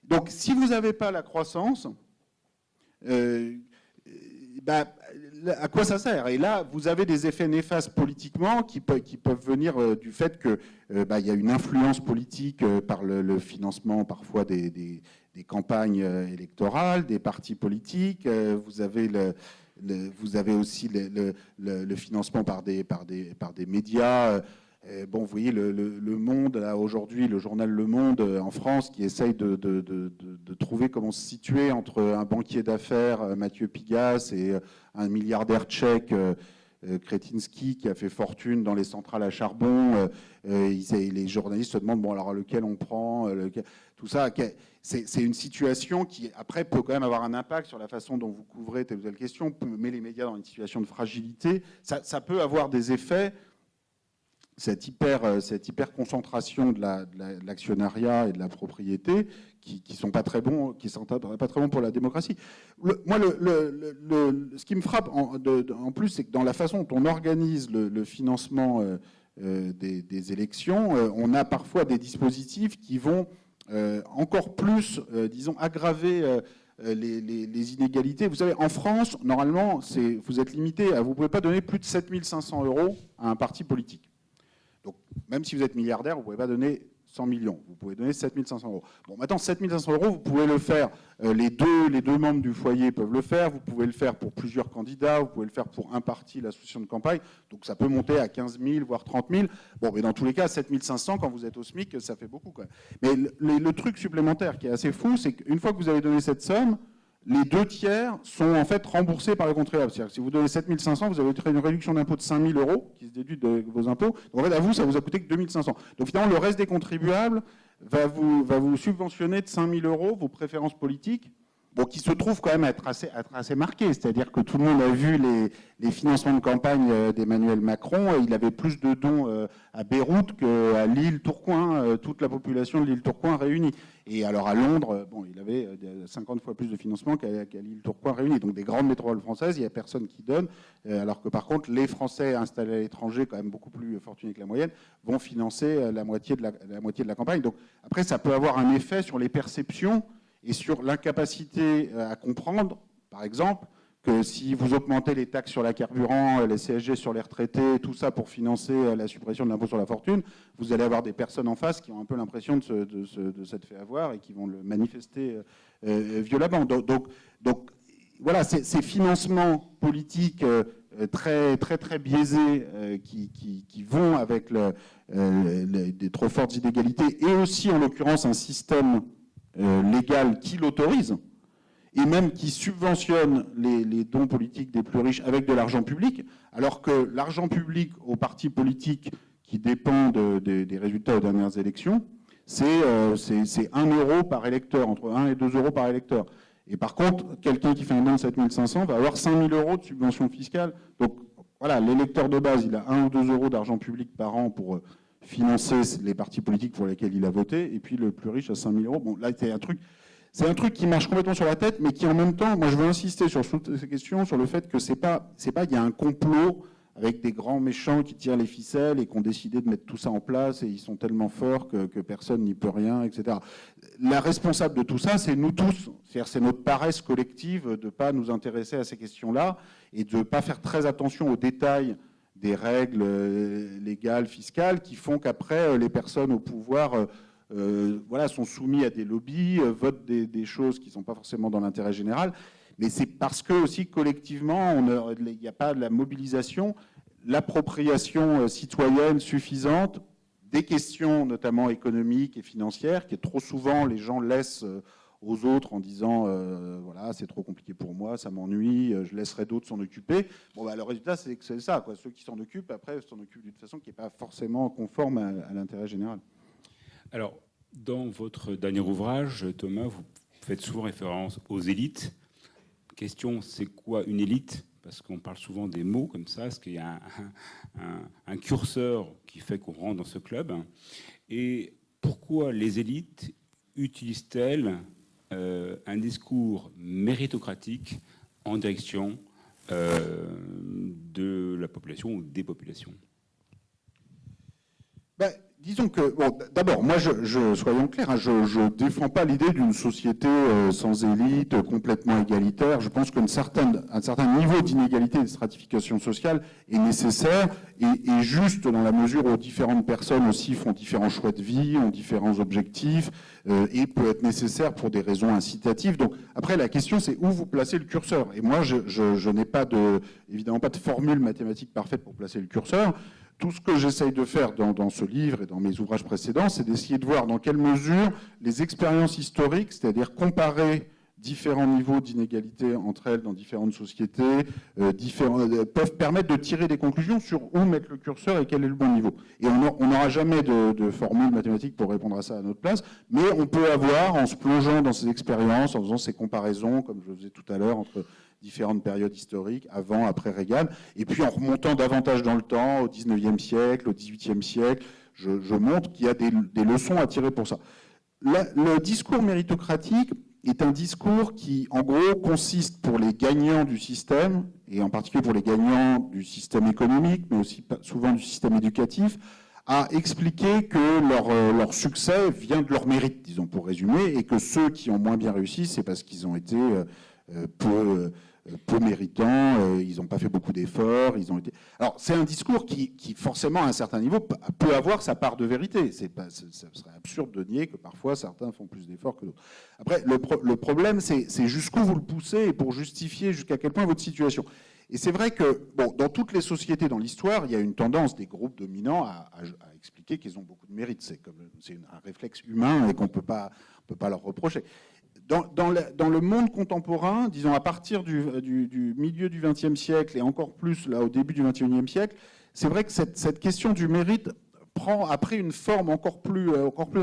S3: Donc, si vous n'avez pas la croissance, à quoi ça sert? Et là, vous avez des effets néfastes politiquement qui peuvent venir du fait qu'il y a une influence politique par le financement parfois des campagnes électorales, des partis politiques. Vous avez aussi le financement par des médias. Bon, vous voyez le Monde, là, aujourd'hui, le journal Le Monde en France, qui essaye de trouver comment se situer entre un banquier d'affaires, Mathieu Pigasse, et un milliardaire tchèque, Kretinsky, qui a fait fortune dans les centrales à charbon. Les journalistes se demandent, bon, alors lequel on prend, tout ça. C'est une situation qui, après, peut quand même avoir un impact sur la façon dont vous couvrez telle ou telle question, met les médias dans une situation de fragilité. Ça peut avoir des effets. Cette hyper concentration de l'actionnariat et de la propriété qui sont pas très bons, pour la démocratie. Ce qui me frappe en plus, c'est que dans la façon dont on organise le financement des élections, on a parfois des dispositifs qui vont encore plus, disons, aggraver les inégalités. Vous savez, en France, normalement, vous êtes limité vous ne pouvez pas donner plus de 7 500 € à un parti politique. Donc, même si vous êtes milliardaire, vous ne pouvez pas donner 100 millions. Vous pouvez donner 7 500 €. Bon, maintenant, 7 500 €, vous pouvez le faire. Les deux membres du foyer peuvent le faire. Vous pouvez le faire pour plusieurs candidats. Vous pouvez le faire pour un parti, l'association de campagne. Donc, ça peut monter à 15 000, voire 30 000. Bon, mais dans tous les cas, 7 500, quand vous êtes au SMIC, ça fait beaucoup, quand même. Mais le truc supplémentaire qui est assez fou, c'est qu'une fois que vous avez donné cette somme, les 2/3 sont en fait remboursés par le contribuable. C'est-à-dire que si vous donnez 7 500, vous avez une réduction d'impôt de 5 000 € qui se déduit de vos impôts. Donc en fait, à vous, ça vous a coûté que 2 500. Donc finalement, le reste des contribuables va vous subventionner de 5 000 € vos préférences politiques, bon, qui se trouvent quand même être assez marquées. C'est-à-dire que tout le monde a vu les financements de campagne d'Emmanuel Macron. Il avait plus de dons à Beyrouth qu'à l'île Tourcoing, toute la population de l'île Tourcoing réunie. Et alors à Londres, bon, il avait 50 fois plus de financement qu'à l'île Tourcoing réunie. Donc des grandes métropoles françaises, il n'y a personne qui donne, alors que par contre, les Français installés à l'étranger, quand même beaucoup plus fortunés que la moyenne, vont financer la moitié de la campagne. Donc après, ça peut avoir un effet sur les perceptions et sur l'incapacité à comprendre, par exemple, que si vous augmentez les taxes sur la carburant, les CSG sur les retraités, tout ça pour financer la suppression de l'impôt sur la fortune, vous allez avoir des personnes en face qui ont un peu l'impression de s'être fait avoir et qui vont le manifester violemment. Donc voilà, ces financements politiques très biaisés qui vont avec des trop fortes inégalités et aussi, en l'occurrence, un système légal qui l'autorise, et même qui subventionne les dons politiques des plus riches avec de l'argent public, alors que l'argent public aux partis politiques qui dépend des résultats aux dernières élections, c'est 1 € par électeur, entre 1 et 2 € par électeur. Et par contre, quelqu'un qui fait un don de 7 500 va avoir 5 000 € de subvention fiscale. Donc voilà, l'électeur de base, il a 1 ou 2 € d'argent public par an pour financer les partis politiques pour lesquels il a voté, et puis le plus riche a 5 000 €. Bon, là, c'est un truc qui marche complètement sur la tête, mais qui en même temps, moi je veux insister sur toutes ces questions, sur le fait que il y a un complot avec des grands méchants qui tirent les ficelles et qui ont décidé de mettre tout ça en place et ils sont tellement forts que personne n'y peut rien, etc. La responsable de tout ça, c'est nous tous. C'est-à-dire c'est notre paresse collective de ne pas nous intéresser à ces questions-là et de ne pas faire très attention aux détails des règles légales, fiscales, qui font qu'après, les personnes au pouvoir voilà, sont soumises à des lobbies, votent des choses qui ne sont pas forcément dans l'intérêt général. Mais c'est parce que aussi collectivement, il n'y a pas de la mobilisation, l'appropriation citoyenne suffisante des questions notamment économiques et financières, que trop souvent les gens laissent aux autres en disant voilà, c'est trop compliqué pour moi, ça m'ennuie, je laisserai d'autres s'en occuper. Bon, bah, le résultat, c'est que c'est ça, quoi. Ceux qui s'en occupent, après, s'en occupent d'une façon qui n'est pas forcément conforme à l'intérêt général.
S2: Alors, dans votre dernier ouvrage, Thomas, vous faites souvent référence aux élites. Question, c'est quoi une élite? Parce qu'on parle souvent des mots comme ça, est-ce qu'il y a un curseur qui fait qu'on rentre dans ce club? Et pourquoi les élites utilisent-elles un discours méritocratique en direction de la population ou des populations?
S3: Ben, disons que, bon, d'abord, moi, soyons clairs, hein, je ne défends pas l'idée d'une société sans élite, complètement égalitaire. Je pense qu'un certain niveau d'inégalité et de stratification sociale est nécessaire et juste dans la mesure où différentes personnes aussi font différents choix de vie, ont différents objectifs et peut être nécessaire pour des raisons incitatives. Donc, après, la question, c'est où vous placez le curseur. Et moi, je n'ai évidemment pas de formule mathématique parfaite pour placer le curseur. Tout ce que j'essaye de faire dans ce livre et dans mes ouvrages précédents, c'est d'essayer de voir dans quelle mesure les expériences historiques, c'est-à-dire comparer différents niveaux d'inégalité entre elles dans différentes sociétés, peuvent permettre de tirer des conclusions sur où mettre le curseur et quel est le bon niveau. Et on n'aura jamais de formule mathématique pour répondre à ça à notre place, mais on peut avoir, en se plongeant dans ces expériences, en faisant ces comparaisons, comme je le faisais tout à l'heure, entre différentes périodes historiques, avant, après Reagan, et puis en remontant davantage dans le temps, au 19e siècle, au 18e siècle, je montre qu'il y a des leçons à tirer pour ça. Le discours méritocratique est un discours qui, en gros, consiste pour les gagnants du système, et en particulier pour les gagnants du système économique, mais aussi souvent du système éducatif, à expliquer que leur succès vient de leur mérite, disons, pour résumer, et que ceux qui ont moins bien réussi, c'est parce qu'ils ont été peu méritants, ils n'ont pas fait beaucoup d'efforts, ils ont été... Alors, c'est un discours qui, forcément, à un certain niveau, peut avoir sa part de vérité. Ça serait absurde de nier que parfois, certains font plus d'efforts que d'autres. Après, le problème, c'est jusqu'où vous le poussez et pour justifier jusqu'à quel point votre situation. Et c'est vrai que, bon, dans toutes les sociétés dans l'histoire, il y a une tendance des groupes dominants à expliquer qu'ils ont beaucoup de mérite. C'est un réflexe humain et qu'on ne peut pas leur reprocher. Dans le monde contemporain, disons à partir du milieu du XXe siècle et encore plus là au début du XXIe siècle, c'est vrai que cette question du mérite a pris une forme encore plus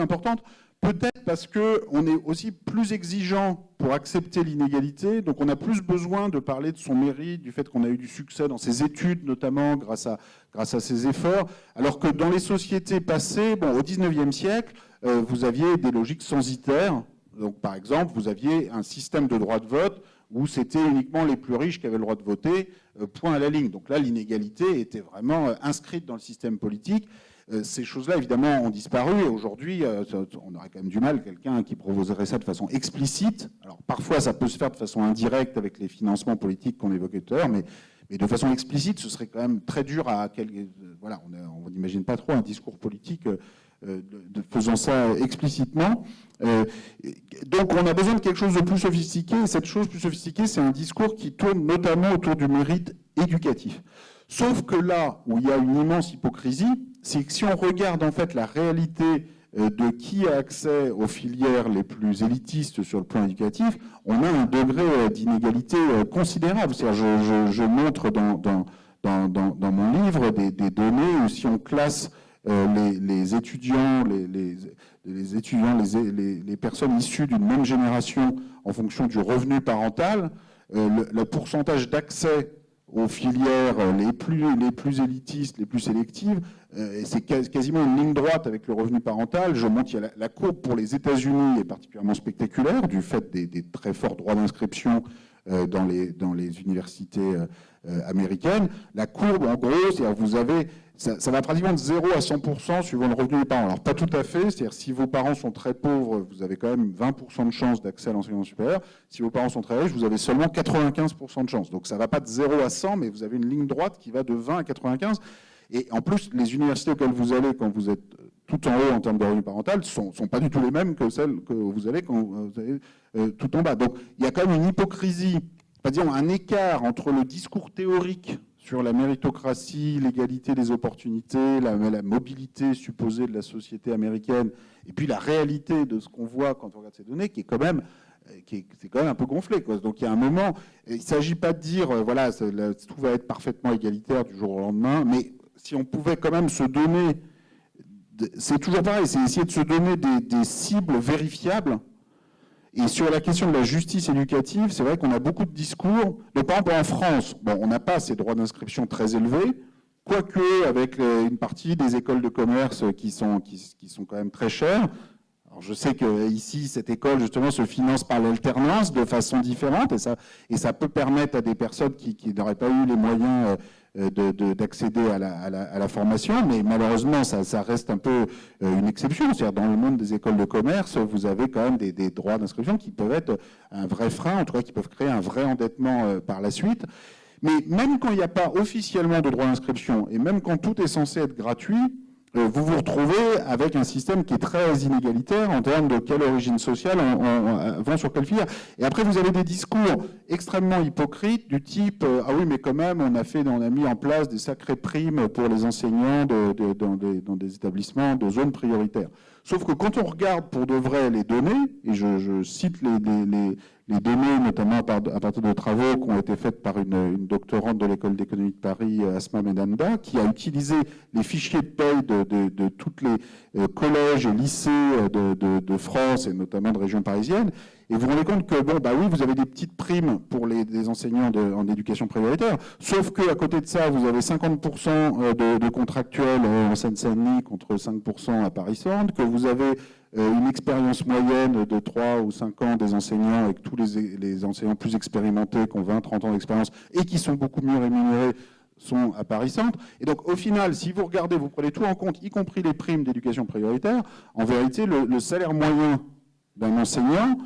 S3: importante, peut-être parce qu'on est aussi plus exigeant pour accepter l'inégalité, donc on a plus besoin de parler de son mérite, du fait qu'on a eu du succès dans ses études notamment grâce à ses efforts, alors que dans les sociétés passées, bon, au XIXe siècle, vous aviez des logiques censitaires. Donc, par exemple, vous aviez un système de droit de vote où c'était uniquement les plus riches qui avaient le droit de voter, point à la ligne. Donc là, l'inégalité était vraiment inscrite dans le système politique. Ces choses-là, évidemment, ont disparu. Et aujourd'hui, on aurait quand même du mal, quelqu'un qui proposerait ça de façon explicite. Alors, parfois, ça peut se faire de façon indirecte avec les financements politiques qu'on évoquait tout à l'heure, mais de façon explicite, ce serait quand même très dur voilà, on n'imagine pas trop un discours politique faisant ça explicitement. Donc on a besoin de quelque chose de plus sophistiqué, et cette chose plus sophistiquée, c'est un discours qui tourne notamment autour du mérite éducatif. Sauf que là où il y a une immense hypocrisie, c'est que si on regarde en fait la réalité de qui a accès aux filières les plus élitistes sur le plan éducatif, on a un degré d'inégalité considérable. C'est-à-dire, je montre dans mon livre des données où si on classe les étudiants, les personnes issues d'une même génération en fonction du revenu parental, le pourcentage d'accès aux filières les plus élitistes, les plus sélectives, c'est quasiment une ligne droite avec le revenu parental. Je montre qu'il y a la courbe pour les États-Unis est particulièrement spectaculaire du fait des très forts droits d'inscription dans les universités américaines. La courbe, en gros, c'est-à-dire vous avez, ça va pratiquement de 0 à 100% suivant le revenu des parents. Alors, pas tout à fait, c'est-à-dire si vos parents sont très pauvres, vous avez quand même 20% de chance d'accès à l'enseignement supérieur. Si vos parents sont très riches, vous avez seulement 95% de chance. Donc, ça ne va pas de 0 à 100, mais vous avez une ligne droite qui va de 20 à 95. Et en plus, les universités auxquelles vous allez quand vous êtes tout en haut en termes de revenu parental ne sont pas du tout les mêmes que celles que vous allez quand vous allez tout en bas. Donc, il y a quand même une hypocrisie, disons un écart entre le discours théorique sur la méritocratie, l'égalité des opportunités, la mobilité supposée de la société américaine, et puis la réalité de ce qu'on voit quand on regarde ces données, qui est quand même un peu gonflé, quoi. Donc il y a un moment, il ne s'agit pas de dire, voilà, tout va être parfaitement égalitaire du jour au lendemain, mais si on pouvait quand même se donner, c'est toujours pareil, c'est essayer de se donner des cibles vérifiables. Et sur la question de la justice éducative, c'est vrai qu'on a beaucoup de discours. Donc, par exemple, en France, bon, on n'a pas ces droits d'inscription très élevés, quoique avec une partie des écoles de commerce qui sont quand même très chères. Alors, je sais qu'ici, cette école, justement, se finance par l'alternance de façon différente, et ça peut permettre à des personnes qui n'auraient pas eu les moyens d'accéder à la formation, mais malheureusement, ça reste un peu une exception. C'est-à-dire, dans le monde des écoles de commerce, vous avez quand même des droits d'inscription qui peuvent être un vrai frein, en tout cas qui peuvent créer un vrai endettement par la suite. Mais même quand il n'y a pas officiellement de droit d'inscription, et même quand tout est censé être gratuit, vous vous retrouvez avec un système qui est très inégalitaire en termes de quelle origine sociale on va sur quelle filière. Et après, vous avez des discours extrêmement hypocrites du type « Ah oui, mais quand même, on a mis en place des sacrées primes pour les enseignants dans des établissements de zones prioritaires. » Sauf que quand on regarde pour de vrai les données, et je cite les données, notamment à partir de travaux qui ont été faits par une doctorante de l'École d'économie de Paris, Asma Medanda, qui a utilisé les fichiers de paye de tous les collèges et lycées de France, et notamment de région parisienne, et vous vous rendez compte que, bon, bah oui, vous avez des petites primes pour les enseignants en éducation prioritaire, sauf qu'à côté de ça, vous avez 50% de contractuels en Seine-Saint-Denis contre 5% à Paris-Centre, que vous avez une expérience moyenne de 3 ou 5 ans des enseignants, et que tous les enseignants plus expérimentés, qui ont 20-30 ans d'expérience, et qui sont beaucoup mieux rémunérés, sont à Paris-Centre. Et donc, au final, si vous regardez, vous prenez tout en compte, y compris les primes d'éducation prioritaire, en vérité, le salaire moyen d'un enseignant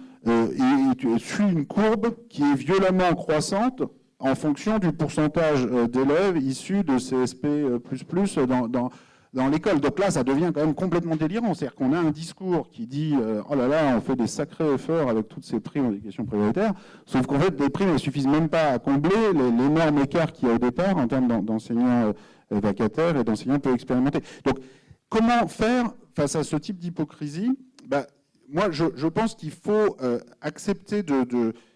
S3: suit une courbe qui est violemment croissante en fonction du pourcentage d'élèves issus de CSP++ dans l'école. Donc là, ça devient quand même complètement délirant. C'est-à-dire qu'on a un discours qui dit « Oh là là, on fait des sacrés efforts avec toutes ces primes d'éducation prioritaire », sauf qu'en fait, les primes ne suffisent même pas à combler l'énorme écart qu'il y a au départ en termes d'enseignants vacataires et d'enseignants peu expérimentés. Donc, comment faire face à ce type d'hypocrisie ? Moi, je pense qu'il faut accepter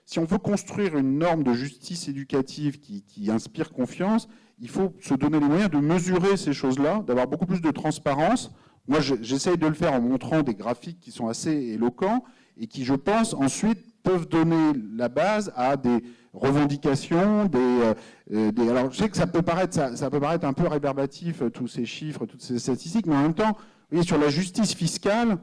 S3: si on veut construire une norme de justice éducative qui inspire confiance, il faut se donner les moyens de mesurer ces choses-là, d'avoir beaucoup plus de transparence. Moi, j'essaye de le faire en montrant des graphiques qui sont assez éloquents et qui, je pense, ensuite peuvent donner la base à des revendications, alors, je sais que ça peut paraître un peu rébarbatif, tous ces chiffres, toutes ces statistiques, mais en même temps, vous voyez, sur la justice fiscale,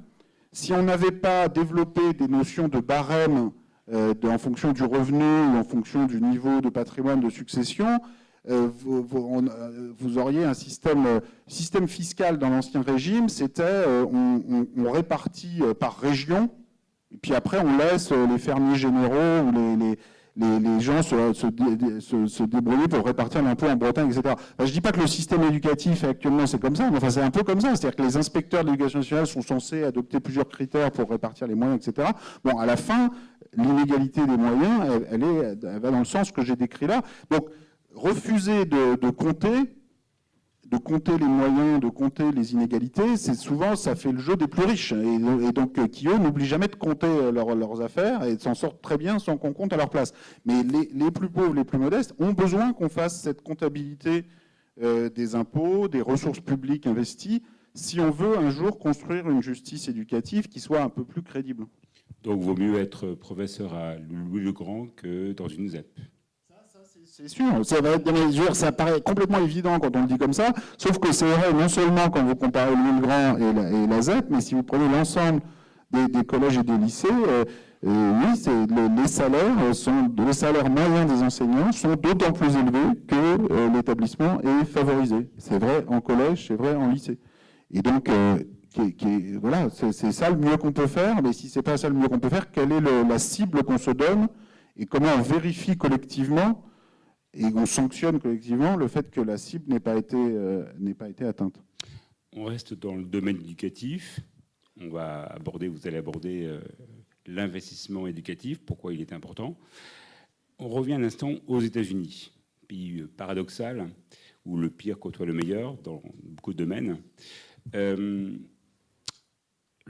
S3: si on n'avait pas développé des notions de barème en fonction du revenu ou en fonction du niveau de patrimoine de succession, vous auriez un système fiscal dans l'ancien régime, c'était on répartit par région, et puis après on laisse les fermiers généraux ou les gens se débrouiller pour répartir l'impôt en Bretagne, etc. Je ne dis pas que le système éducatif actuellement c'est comme ça, mais enfin, c'est un peu comme ça. C'est-à-dire que les inspecteurs de l'éducation nationale sont censés adopter plusieurs critères pour répartir les moyens, etc. Bon, à la fin, l'inégalité des moyens, elle va dans le sens que j'ai décrit là. Donc, refuser de compter les moyens, de compter les inégalités, c'est souvent, ça fait le jeu des plus riches. Et donc, qui, eux, n'oublient jamais de compter leurs affaires et s'en sortent très bien sans qu'on compte à leur place. Mais les plus pauvres, les plus modestes, ont besoin qu'on fasse cette comptabilité des impôts, des ressources publiques investies, si on veut un jour construire une justice éducative qui soit un peu plus crédible.
S2: Donc, vaut mieux être professeur à Louis-le-Grand que dans une ZEP.
S3: C'est sûr, ça paraît complètement évident quand on le dit comme ça, sauf que c'est vrai non seulement quand vous comparez Louis-le-Grand et la ZEP, mais si vous prenez l'ensemble
S4: des collèges et des lycées, oui, les salaires moyens des enseignants sont d'autant plus élevés que l'établissement est favorisé. C'est vrai en collège, c'est vrai en lycée. Et donc, voilà, c'est ça le mieux qu'on peut faire, mais si c'est pas ça le mieux qu'on peut faire, quelle est la cible qu'on se donne et comment on vérifie collectivement et on sanctionne collectivement le fait que la cible n'ait pas été atteinte.
S2: On reste dans le domaine éducatif. Vous allez aborder l'investissement éducatif, pourquoi il est important. On revient un instant aux États-Unis, pays paradoxal où le pire côtoie le meilleur dans beaucoup de domaines. Le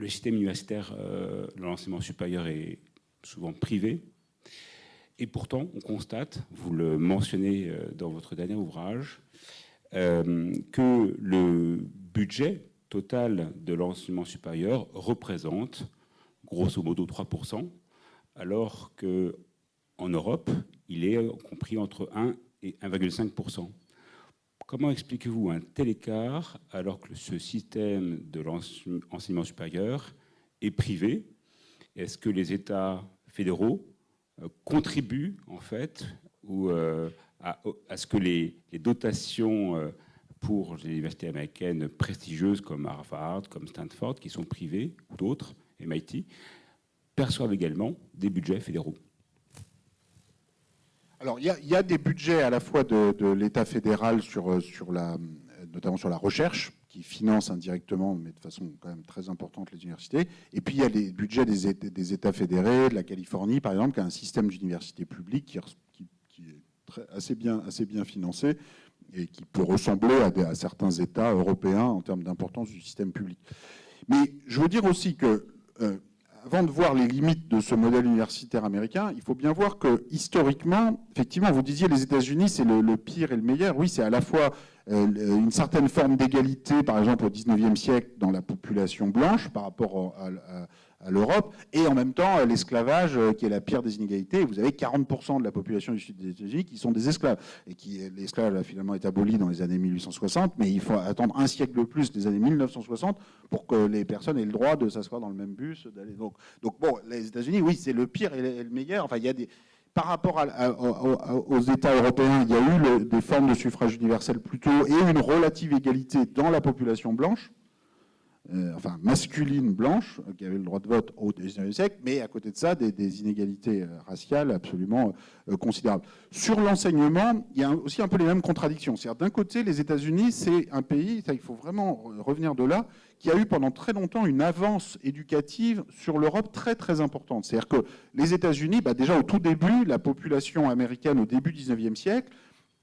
S2: système universitaire de l'enseignement supérieur est souvent privé. Et pourtant, on constate, vous le mentionnez dans votre dernier ouvrage, que le budget total de l'enseignement supérieur représente grosso modo 3%, alors qu'en Europe, il est compris entre 1 et 1,5%. Comment expliquez-vous un tel écart alors que ce système de l'enseignement supérieur est privé? Est-ce que les États fédéraux contribuent en fait à ce que les dotations pour les universités américaines prestigieuses comme Harvard, comme Stanford, qui sont privées, ou d'autres, MIT, perçoivent également des budgets fédéraux?
S3: Alors, il y a des budgets à la fois de l'État fédéral notamment sur la recherche, qui financent indirectement, mais de façon quand même très importante, les universités. Et puis, il y a les budgets des États fédérés, de la Californie, par exemple, qui a un système d'université publique qui est assez bien financé et qui peut ressembler à certains États européens en termes d'importance du système public. Mais je veux dire aussi que, avant de voir les limites de ce modèle universitaire américain, il faut bien voir que, historiquement, effectivement, vous disiez les États-Unis, c'est le pire et le meilleur. Oui, c'est à la fois une certaine forme d'égalité, par exemple, au XIXe siècle, dans la population blanche par rapport à l'Europe, et en même temps l'esclavage, qui est la pire des inégalités. Vous avez 40% de la population du sud des États-Unis qui sont des esclaves, et l'esclavage a finalement été aboli dans les années 1860, mais il faut attendre un siècle de plus, des années 1960, pour que les personnes aient le droit de s'asseoir dans le même bus. Donc bon, les États-Unis, oui, c'est le pire et le meilleur. Enfin, il y a par rapport aux États européens, il y a eu des formes de suffrage universel plutôt et une relative égalité dans la population blanche. Masculine blanche, qui avait le droit de vote au XIXe siècle, mais à côté de ça, des inégalités raciales absolument considérables. Sur l'enseignement, il y a aussi un peu les mêmes contradictions. C'est-à-dire, d'un côté, les États-Unis, c'est un pays, il faut vraiment revenir de là, qui a eu pendant très longtemps une avance éducative sur l'Europe très très importante. C'est-à-dire que les États-Unis, déjà au tout début, la population américaine au début du XIXe siècle,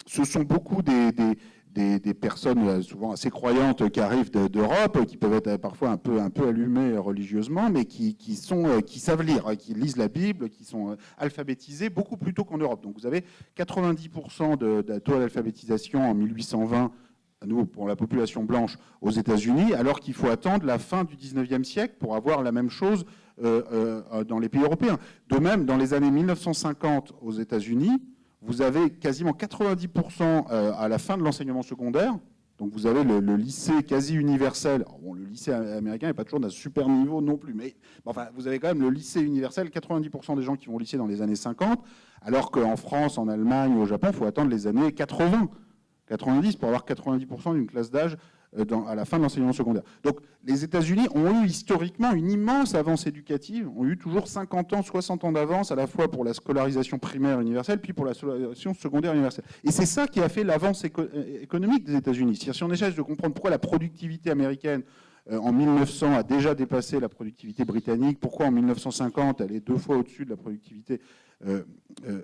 S3: ce sont beaucoup des personnes souvent assez croyantes qui arrivent d'Europe, qui peuvent être parfois un peu allumées religieusement, mais qui savent lire, qui lisent la Bible, qui sont alphabétisés beaucoup plus tôt qu'en Europe. Donc vous avez 90% de taux d'alphabétisation en 1820, à nouveau pour la population blanche aux États-Unis, alors qu'il faut attendre la fin du 19e siècle pour avoir la même chose dans les pays européens. De même, dans les années 1950 aux États-Unis, vous avez quasiment 90% à la fin de l'enseignement secondaire. Donc vous avez le lycée quasi universel. Alors bon, le lycée américain n'est pas toujours d'un super niveau non plus, mais enfin, vous avez quand même le lycée universel, 90% des gens qui vont au lycée dans les années 50, alors qu'en France, en Allemagne, au Japon, il faut attendre les années 80, 90 pour avoir 90% d'une classe d'âge à la fin de l'enseignement secondaire. Donc les États-Unis ont eu historiquement une immense avance éducative, ont eu toujours 50 ans, 60 ans d'avance, à la fois pour la scolarisation primaire universelle, puis pour la scolarisation secondaire universelle. Et c'est ça qui a fait l'avance économique des États-Unis. Si on essaie de comprendre pourquoi la productivité américaine en 1900 a déjà dépassé la productivité britannique, pourquoi en 1950 elle est 2 fois au-dessus de la productivité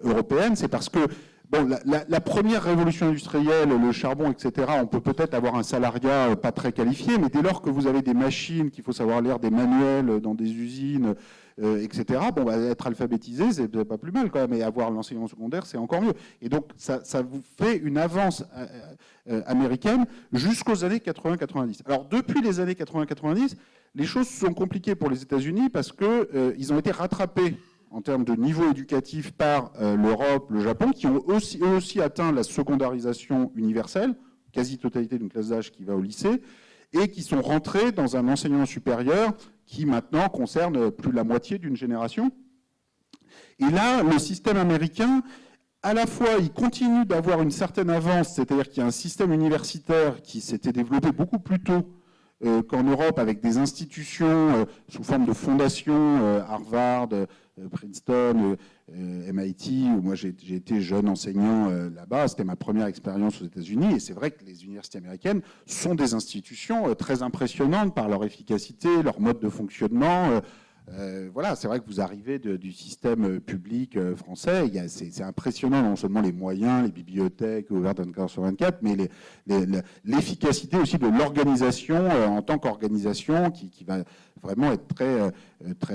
S3: européenne, c'est parce que bon, la première révolution industrielle, le charbon, etc., on peut peut-être avoir un salariat pas très qualifié, mais dès lors que vous avez des machines, qu'il faut savoir lire des manuels dans des usines, etc., être alphabétisé, c'est pas plus mal quand même, et avoir l'enseignement secondaire, c'est encore mieux. Et donc, ça vous fait une avance américaine jusqu'aux années 80-90. Alors, depuis les années 80-90, les choses sont compliquées pour les États-Unis parce qu'ils ont été rattrapés en termes de niveau éducatif par l'Europe, le Japon, qui ont eux aussi atteint la secondarisation universelle, quasi-totalité d'une classe d'âge qui va au lycée,
S4: et qui sont rentrés dans un enseignement supérieur qui maintenant concerne plus de la moitié d'une génération. Et là, le système américain, à la fois, il continue d'avoir une certaine avance, c'est-à-dire qu'il y a un système universitaire qui s'était développé beaucoup plus tôt qu'en Europe, avec des institutions sous forme de fondations, Harvard, Princeton, MIT, où moi j'ai été jeune enseignant là-bas. C'était ma première expérience aux États-Unis, et c'est vrai que les universités américaines sont des institutions très impressionnantes par leur efficacité, leur mode de fonctionnement. Voilà, c'est vrai que vous arrivez du système public français, c'est impressionnant, non seulement les moyens, les bibliothèques ouvertes 24/24, mais l'efficacité aussi de l'organisation en tant qu'organisation qui va vraiment être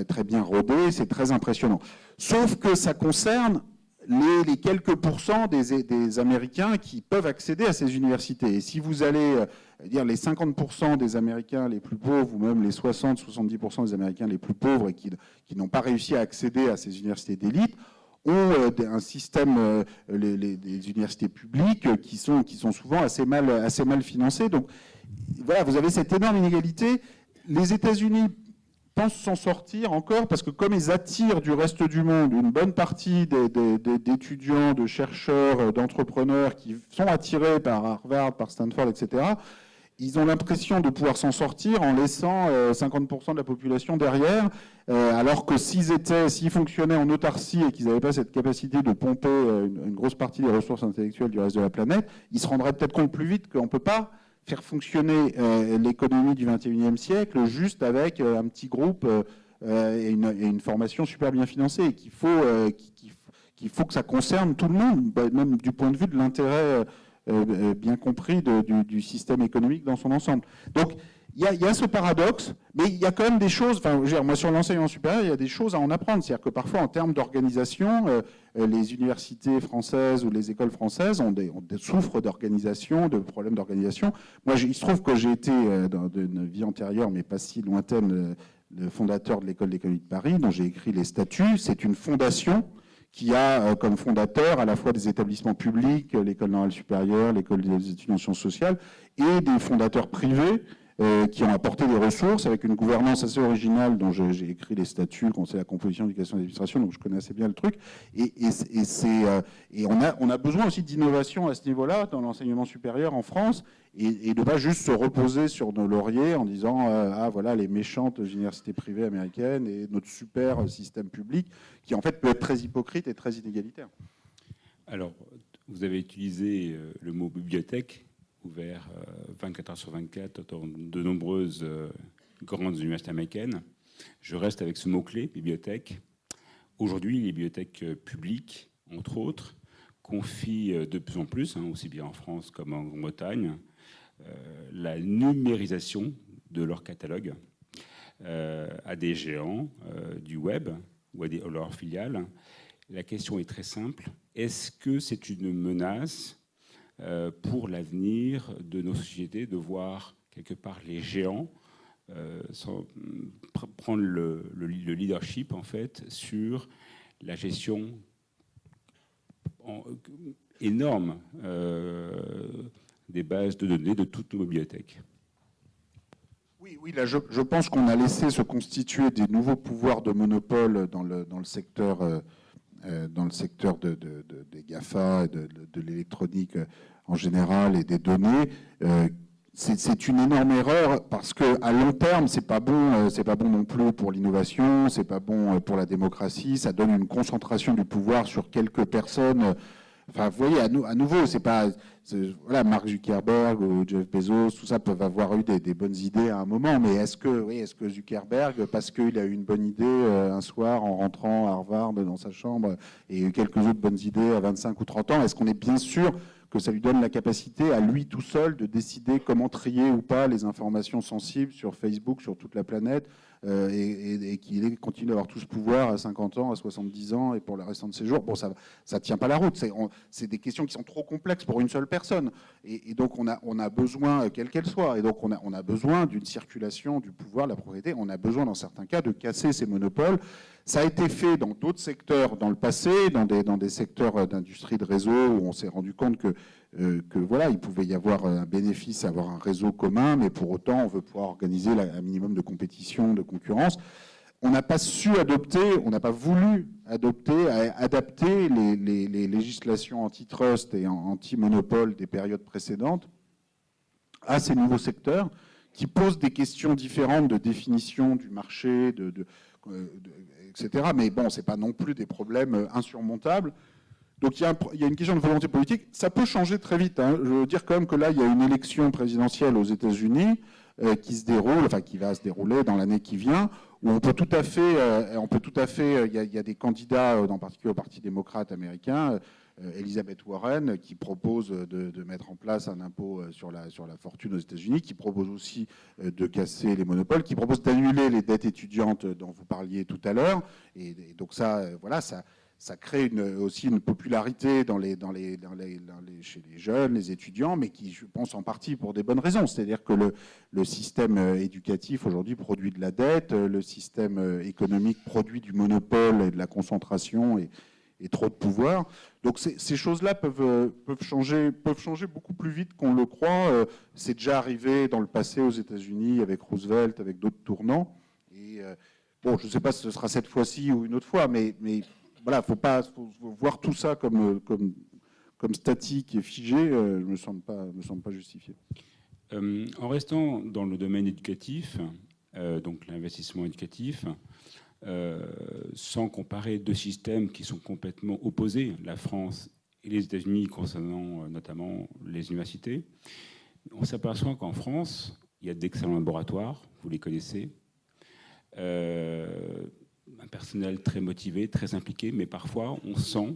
S4: très bien rodée, c'est très impressionnant. Sauf que ça concerne les quelques pourcents des Américains qui peuvent accéder à ces universités. Et si vous allez dire les 50% des Américains les plus pauvres, ou même les 60-70% des Américains les plus pauvres et qui n'ont pas réussi à accéder à ces universités d'élite, ont un système, les universités publiques, qui sont souvent assez mal financées. Donc voilà, vous avez cette énorme inégalité. Les États-Unis pensent s'en sortir encore, parce que comme ils attirent du reste du monde une bonne partie d'étudiants, de chercheurs, d'entrepreneurs qui sont attirés par Harvard, par Stanford, etc., ils ont l'impression de pouvoir s'en sortir en laissant 50% de la population derrière, alors que s'ils fonctionnaient en autarcie et qu'ils n'avaient pas cette capacité de pomper une grosse partie des ressources intellectuelles du reste de la planète, ils se rendraient peut-être compte plus vite qu'on ne peut pas faire fonctionner l'économie du XXIe siècle juste avec un petit groupe et une formation super bien financée, et qu'il faut que ça concerne tout le monde, même du point de vue de l'intérêt bien compris du système économique dans son ensemble. Donc il y a ce paradoxe, mais il y a quand même des choses, enfin, je veux dire, moi sur l'enseignement supérieur, il y a des choses à en apprendre. C'est-à-dire que parfois, en termes d'organisation, les universités françaises ou les écoles françaises souffrent d'organisation, de problèmes d'organisation. Moi, il se trouve que j'ai été, dans une vie antérieure, mais pas si lointaine, le fondateur de l'école d'économie de Paris, dont j'ai écrit les statuts. C'est une fondation qui a comme fondateur à la fois des établissements publics, l'école normale supérieure, l'école des études en sciences sociales, et des fondateurs privés qui ont apporté des ressources avec une gouvernance assez originale dont j'ai écrit les statuts, le conseil de la composition, l'éducation et l'administration, donc je connais assez bien le truc. Et on a besoin aussi d'innovation à ce niveau-là dans l'enseignement supérieur en France, et de ne pas juste se reposer sur nos lauriers en disant ah voilà les méchantes universités privées américaines et notre super système public qui en fait peut être très hypocrite et très inégalitaire.
S2: Alors, vous avez utilisé le mot bibliothèque, ouvert 24 heures sur 24 dans de nombreuses grandes universités américaines. Je reste avec ce mot-clé, bibliothèque. Aujourd'hui, les bibliothèques publiques, entre autres, confient de plus en plus, aussi bien en France comme en Grande-Bretagne, la numérisation de leur catalogue à des géants du web ou à leurs filiales. La question est très simple. Est-ce que c'est une menace pour l'avenir de nos sociétés de voir quelque part les géants prendre le leadership en fait sur la gestion énorme des bases de données de toutes nos bibliothèques?
S4: Oui, là, je pense qu'on a laissé se constituer des nouveaux pouvoirs de monopole dans le secteur des GAFA, de l'électronique en général et des données. C'est une énorme erreur parce qu'à long terme, c'est pas bon non plus pour l'innovation, c'est pas bon pour la démocratie, ça donne une concentration du pouvoir sur quelques personnes. Enfin, vous voyez, à nouveau, c'est pas... Voilà, Mark Zuckerberg ou Jeff Bezos, tout ça peuvent avoir eu des bonnes idées à un moment, mais est-ce que Zuckerberg, parce qu'il a eu une bonne idée un soir en rentrant à Harvard dans sa chambre et quelques autres bonnes idées à 25 ou 30 ans, est-ce qu'on est bien sûr que ça lui donne la capacité à lui tout seul de décider comment trier ou pas les informations sensibles sur Facebook, sur toute la planète, et qu'il continue d'avoir tout ce pouvoir à 50 ans, à 70 ans et pour le restant de ses jours? Bon, ça ne tient pas la route. C'est des questions qui sont trop complexes pour une seule personne. Et donc, on a besoin, quelle qu'elle soit, et donc on a besoin d'une circulation du pouvoir, de la propriété. On a besoin, dans certains cas, de casser ces monopoles.
S3: Ça a été fait dans d'autres secteurs dans le passé, dans des secteurs d'industrie de réseau où on s'est rendu compte que voilà, il pouvait y avoir un bénéfice à avoir un réseau commun, mais pour autant, on veut pouvoir organiser un minimum de compétition, de concurrence. On n'a pas su adopter, on n'a pas voulu adapter les législations antitrust et anti-monopole des périodes précédentes à ces nouveaux secteurs qui posent des questions différentes de définition du marché, etc. Mais bon, ce n'est pas non plus des problèmes insurmontables. Donc il y a une question de volonté politique. Ça peut changer très vite, hein. Je veux dire quand même que là, il y a une élection présidentielle aux États-Unis qui se déroule, enfin qui va se dérouler dans l'année qui vient, où on peut tout à fait, il y a des candidats, en particulier au Parti démocrate américain, Elizabeth Warren, qui propose de mettre en place un impôt sur la fortune aux États-Unis, qui propose aussi de casser les monopoles, qui propose d'annuler les dettes étudiantes dont vous parliez tout à l'heure. Et donc ça, voilà, ça crée aussi une popularité chez les jeunes, les étudiants, mais qui, je pense, en partie pour des bonnes raisons. C'est-à-dire que le système éducatif aujourd'hui produit de la dette, le système économique produit du monopole et de la concentration et trop de pouvoir. Donc ces choses-là peuvent changer beaucoup plus vite qu'on le croit. C'est déjà arrivé dans le passé aux États-Unis avec Roosevelt, avec d'autres tournants. Et bon, je ne sais pas si ce sera cette fois-ci ou une autre fois, mais voilà, faut voir tout ça comme statique et figé. Ne me semble pas justifié.
S2: En restant dans le domaine éducatif, donc l'investissement éducatif, sans comparer deux systèmes qui sont complètement opposés, la France et les États-Unis concernant notamment les universités, on s'aperçoit qu'en France, il y a d'excellents laboratoires, vous les connaissez, un personnel très motivé, très impliqué, mais parfois on sent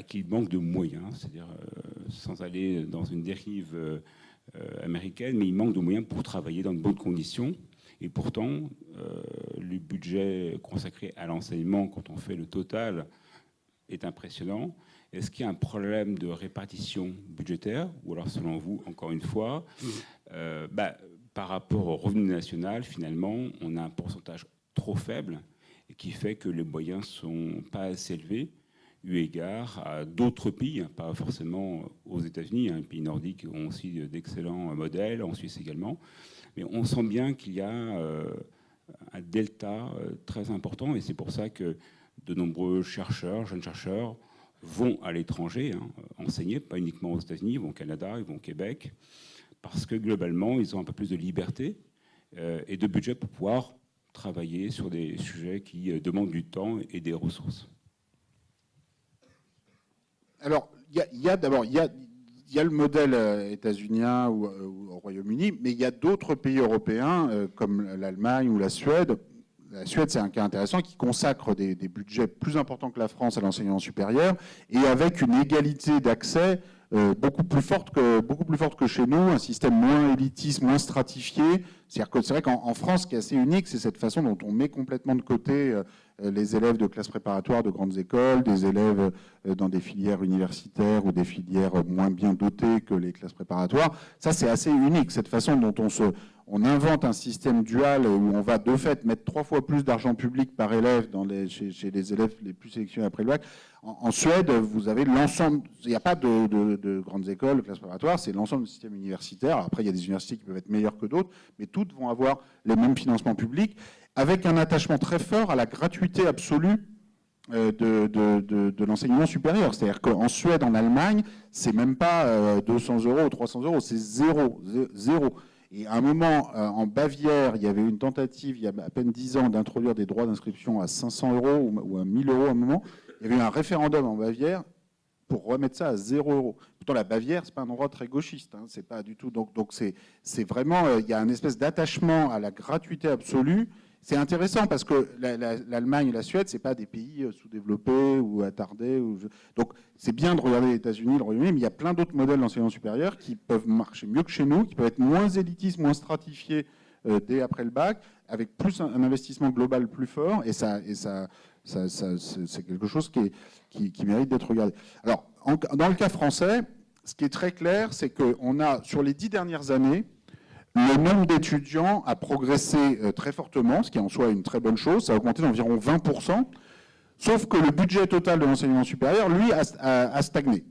S2: qu'il manque de moyens, c'est-à-dire sans aller dans une dérive américaine, mais il manque de moyens pour travailler dans de bonnes conditions. Et pourtant, le budget consacré à l'enseignement, quand on fait le total, est impressionnant. Est-ce qu'il y a un problème de répartition budgétaire? Ou alors, selon vous, encore une fois, par rapport au revenu national, finalement, on a un pourcentage trop faible et qui fait que les moyens ne sont pas assez élevés, eu égard à d'autres pays, pas forcément aux États-Unis, les pays nordiques ont aussi d'excellents modèles, en Suisse également. Mais on sent bien qu'il y a un delta très important, et c'est pour ça que de nombreux chercheurs, jeunes chercheurs, vont à l'étranger enseigner, pas uniquement aux États-Unis, ils vont au Canada, ils vont au Québec, parce que globalement, ils ont un peu plus de liberté et de budget pour pouvoir travailler sur des sujets qui demandent du temps et des ressources.
S3: Alors, il y a le modèle états-unien ou au Royaume-Uni, mais il y a d'autres pays européens comme l'Allemagne ou la Suède. La Suède, c'est un cas intéressant qui consacre des budgets plus importants que la France à l'enseignement supérieur et avec une égalité d'accès beaucoup plus forte que chez nous, un système moins élitiste, moins stratifié. C'est vrai qu'en France, ce qui est assez unique, c'est cette façon dont on met complètement de côté les élèves de classes préparatoires de grandes écoles, des élèves dans des filières universitaires ou des filières moins bien dotées que les classes préparatoires. Ça, c'est assez unique, cette façon dont on invente un système dual où on va de fait mettre 3 fois plus d'argent public par élève chez les élèves les plus sélectionnés après le bac. En Suède, vous avez l'ensemble, il n'y a pas de grandes écoles, de classes préparatoires, c'est l'ensemble du système universitaire. Alors après, il y a des universités qui peuvent être meilleures que d'autres, mais toutes vont avoir les mêmes financements publics, avec un attachement très fort à la gratuité absolue de l'enseignement supérieur. C'est-à-dire qu'en Suède, en Allemagne, c'est même pas 200 € ou 300 €, c'est zéro. Et à un moment, en Bavière, il y avait une tentative, il y a à peine 10 ans, d'introduire des droits d'inscription à 500 € ou à 1000 € à un moment. Il y avait eu un référendum en Bavière pour remettre ça à 0 €. Pourtant, la Bavière, c'est pas un endroit très gauchiste, hein, c'est pas du tout. Donc c'est vraiment, il y a une espèce d'attachement à la gratuité absolue. C'est intéressant parce que l'Allemagne et la Suède, c'est pas des pays sous-développés ou attardés. Donc c'est bien de regarder les États-Unis, le Royaume-Uni, mais il y a plein d'autres modèles d'enseignement supérieur qui peuvent marcher mieux que chez nous, qui peuvent être moins élitistes, moins stratifiés dès après le bac, avec plus un investissement global plus fort, et ça c'est quelque chose qui mérite d'être regardé. Alors, dans le cas français, ce qui est très clair, c'est qu'on a, sur les 10 dernières années,
S4: Le nombre d'étudiants a progressé très fortement, ce qui est en soi une très bonne chose. Ça a augmenté d'environ 20%. Sauf que le budget total de l'enseignement supérieur, lui, a stagné.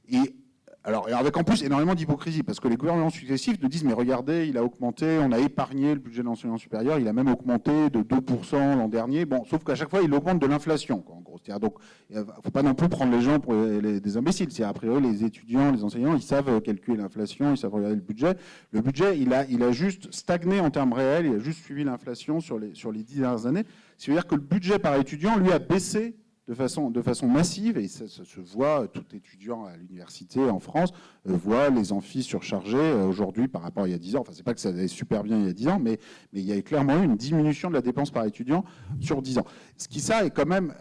S4: Et alors, avec en plus énormément d'hypocrisie, parce que les gouvernements successifs nous disent « mais regardez, il a augmenté, on a épargné le budget de l'enseignement supérieur, il a même augmenté de 2% l'an dernier ». Bon, sauf qu'à chaque fois, il augmente de l'inflation, en gros. Donc, il ne faut pas non plus prendre les gens pour des imbéciles. A priori, les étudiants, les enseignants, ils savent calculer l'inflation, ils savent regarder le budget. Le budget, il a juste stagné en termes réels, il a juste suivi l'inflation sur les 10 dernières années. C'est-à-dire que le budget par étudiant, lui, a baissé de façon massive, et ça se voit, tout étudiant à l'université en France voit les amphis surchargés aujourd'hui par rapport à il y a 10 ans. Enfin, c'est pas que ça allait super bien il y a 10 ans, mais il y a clairement eu une diminution de la dépense par étudiant sur 10 ans. Ce qui, ça, est quand même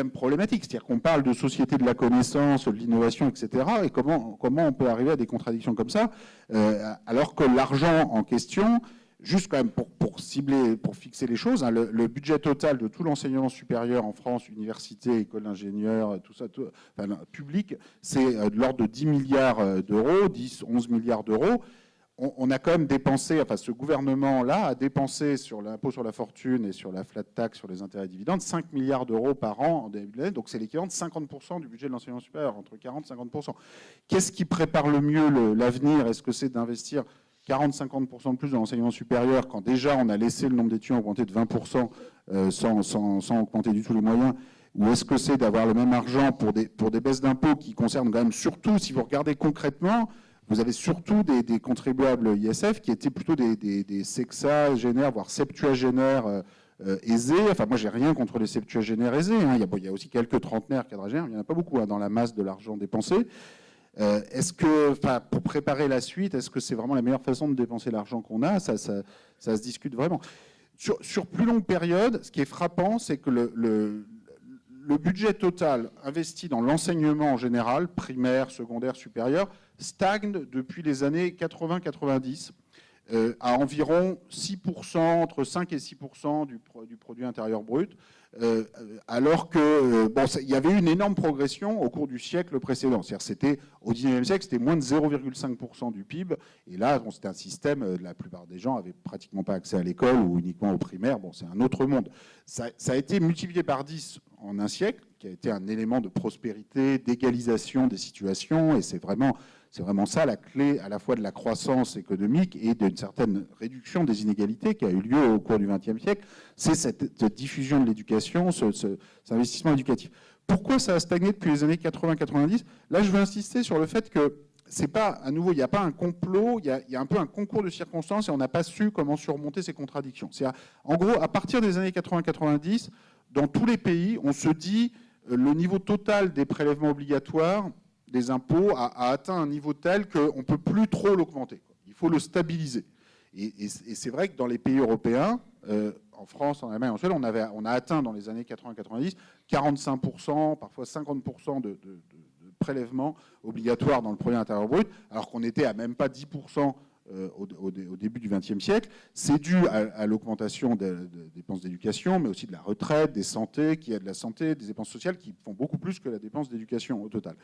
S4: problématique. C'est-à-dire qu'on parle de société de la connaissance, de l'innovation, etc. Et comment on peut arriver à des contradictions comme ça, alors que l'argent en question... Juste quand même pour cibler, pour fixer les choses, hein, le budget total de tout l'enseignement supérieur en France, université, école d'ingénieurs, tout ça, public, c'est de l'ordre de 10 milliards d'euros, 11 milliards d'euros. On a quand même dépensé, enfin ce gouvernement-là a dépensé sur l'impôt sur la fortune et sur la flat tax sur les intérêts et dividendes 5 milliards d'euros par an en début de l'année, donc c'est l'équivalent de 50% du budget de l'enseignement supérieur, entre 40 et 50%. Qu'est-ce qui prépare le mieux l'avenir? Est-ce que c'est d'investir 40-50% de plus dans l'enseignement supérieur, quand déjà on a laissé le nombre d'étudiants augmenter de 20% sans augmenter du tout les moyens, ou est-ce que c'est d'avoir le même argent pour des baisses d'impôts qui concernent quand même surtout, si vous regardez concrètement, vous avez surtout des contribuables ISF qui étaient plutôt des sexagénaires, voire septuagénaires aisés. Enfin, moi, j'ai rien contre les septuagénaires aisés. Hein. Il y a aussi quelques trentenaires, quadragénaires, il n'y en a pas beaucoup hein, dans la masse de l'argent dépensé. Est-ce que, pour préparer la suite, est-ce que c'est vraiment la meilleure façon de dépenser l'argent qu'on a? Ça se discute vraiment. Sur plus longue période, ce qui est frappant, c'est que le budget total investi dans l'enseignement en général, primaire, secondaire, supérieur, stagne depuis les années 80-90 à environ 6%, entre 5 et 6% du produit intérieur brut. Alors que il y avait eu une énorme progression au cours du siècle précédent. C'est-à-dire, c'était au XIXe siècle, c'était moins de 0,5% du PIB. Et là, c'était un système, la plupart des gens n'avaient pratiquement pas accès à l'école ou uniquement au primaire. Bon, c'est un autre monde. Ça a été multiplié par 10 en un siècle, qui a été un élément de prospérité, d'égalisation des situations. Et c'est vraiment ça la clé à la fois de la croissance économique et d'une certaine réduction des inégalités qui a eu lieu au cours du XXe siècle. C'est cette diffusion de l'éducation, cet investissement éducatif. Pourquoi ça a stagné depuis les années 80-90 ? Là, je veux insister sur le fait que c'est pas, à nouveau, il n'y a pas un complot, il y a un peu un concours de circonstances et on n'a pas su comment surmonter ces contradictions. En gros, à partir des années 80-90, dans tous les pays, on se dit le niveau total des prélèvements obligatoires des impôts a atteint un niveau tel qu'on ne peut plus trop l'augmenter. Il faut le stabiliser. Et c'est vrai que dans les pays européens, en France, en Allemagne, en Suède, on a atteint dans les années 80-90 45%, parfois 50% de prélèvements obligatoires dans le produit intérieur brut, alors qu'on était à même pas 10% au début du XXe siècle. C'est dû à l'augmentation des dépenses d'éducation, mais aussi de la retraite, des santé, qui a de la santé, des dépenses sociales qui font beaucoup plus que la dépense d'éducation au total.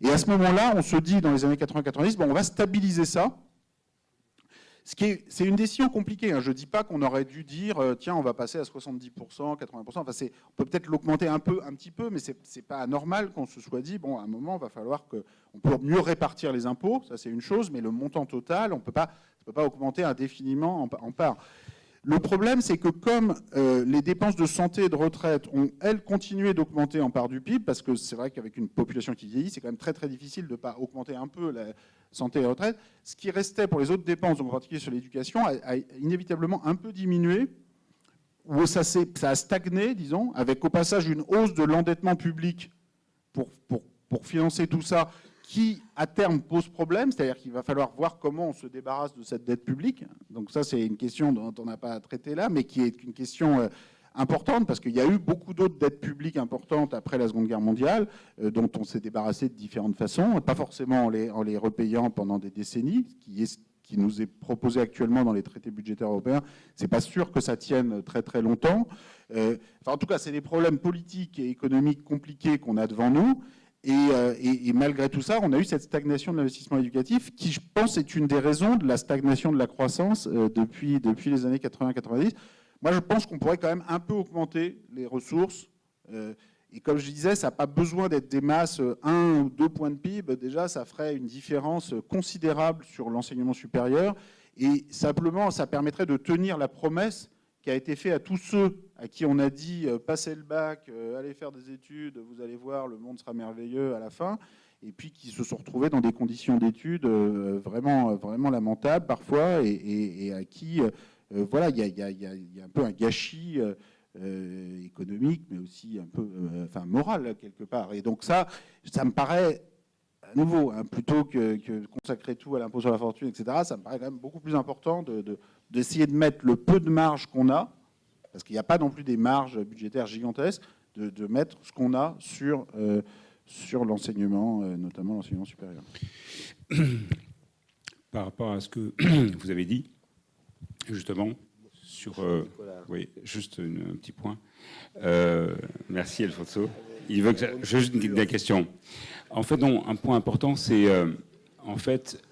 S4: Et à ce moment-là, on se dit dans les années 80-90, on va stabiliser ça. C'est une décision compliquée. Hein. Je ne dis pas qu'on aurait dû dire tiens, on va passer à 70%, 80%. Enfin, on peut peut-être l'augmenter un petit peu, mais ce n'est pas anormal qu'on se soit dit bon, à un moment, il va falloir qu'on peut mieux répartir les impôts. Ça, c'est une chose, mais le montant total, on ne peut pas augmenter indéfiniment en part. Le problème, c'est que comme les dépenses de santé et de retraite ont, elles, continué d'augmenter en part du PIB, parce que c'est vrai qu'avec une population qui vieillit, c'est quand même très très difficile de ne pas augmenter un peu la santé et la retraite, ce qui restait pour les autres dépenses, donc en particulier sur l'éducation, a inévitablement un peu diminué, où ça a stagné, disons, avec au passage une hausse de l'endettement public pour financer tout ça, qui, à terme, pose problème, c'est-à-dire qu'il va falloir voir comment on se débarrasse de cette dette publique. Donc ça, c'est une question dont on n'a pas traité là, mais qui est une question importante, parce qu'il y a eu beaucoup d'autres dettes publiques importantes après la Seconde Guerre mondiale, dont on s'est débarrassé de différentes façons, pas forcément en les repayant pendant des décennies, qui nous est proposé actuellement dans les traités budgétaires européens. C'est pas sûr que ça tienne très très longtemps. En tout cas, c'est des problèmes politiques et économiques compliqués qu'on a devant nous. Et malgré tout ça, on a eu cette stagnation de l'investissement éducatif qui, je pense, est une des raisons de la stagnation de la croissance depuis les années 80-90. Moi, je pense qu'on pourrait quand même un peu augmenter les ressources. Et comme je disais, ça n'a pas besoin d'être des masses 1 ou 2 points de PIB. Déjà, ça ferait une différence considérable sur l'enseignement supérieur. Et simplement, ça permettrait de tenir la promesse qui a été faite à tous ceux à qui on a dit passez le bac, allez faire des études, vous allez voir, le monde sera merveilleux à la fin, et puis qui se sont retrouvés dans des conditions d'études vraiment lamentables parfois, et à qui voilà, il y a un peu un gâchis économique, mais aussi un peu moral quelque part. Et donc ça me paraît, à nouveau, hein, plutôt que consacrer tout à l'impôt sur la fortune, etc., ça me paraît quand même beaucoup plus important d'essayer de mettre le peu de marge qu'on a, parce qu'il n'y a pas non plus des marges budgétaires gigantesques, de mettre ce qu'on a sur l'enseignement, notamment l'enseignement supérieur.
S2: Par rapport à ce que vous avez dit, justement, sur... oui, juste un petit point. Merci, Alfonso. Il veut que juste une question. En fait, non, un point important, c'est en fait,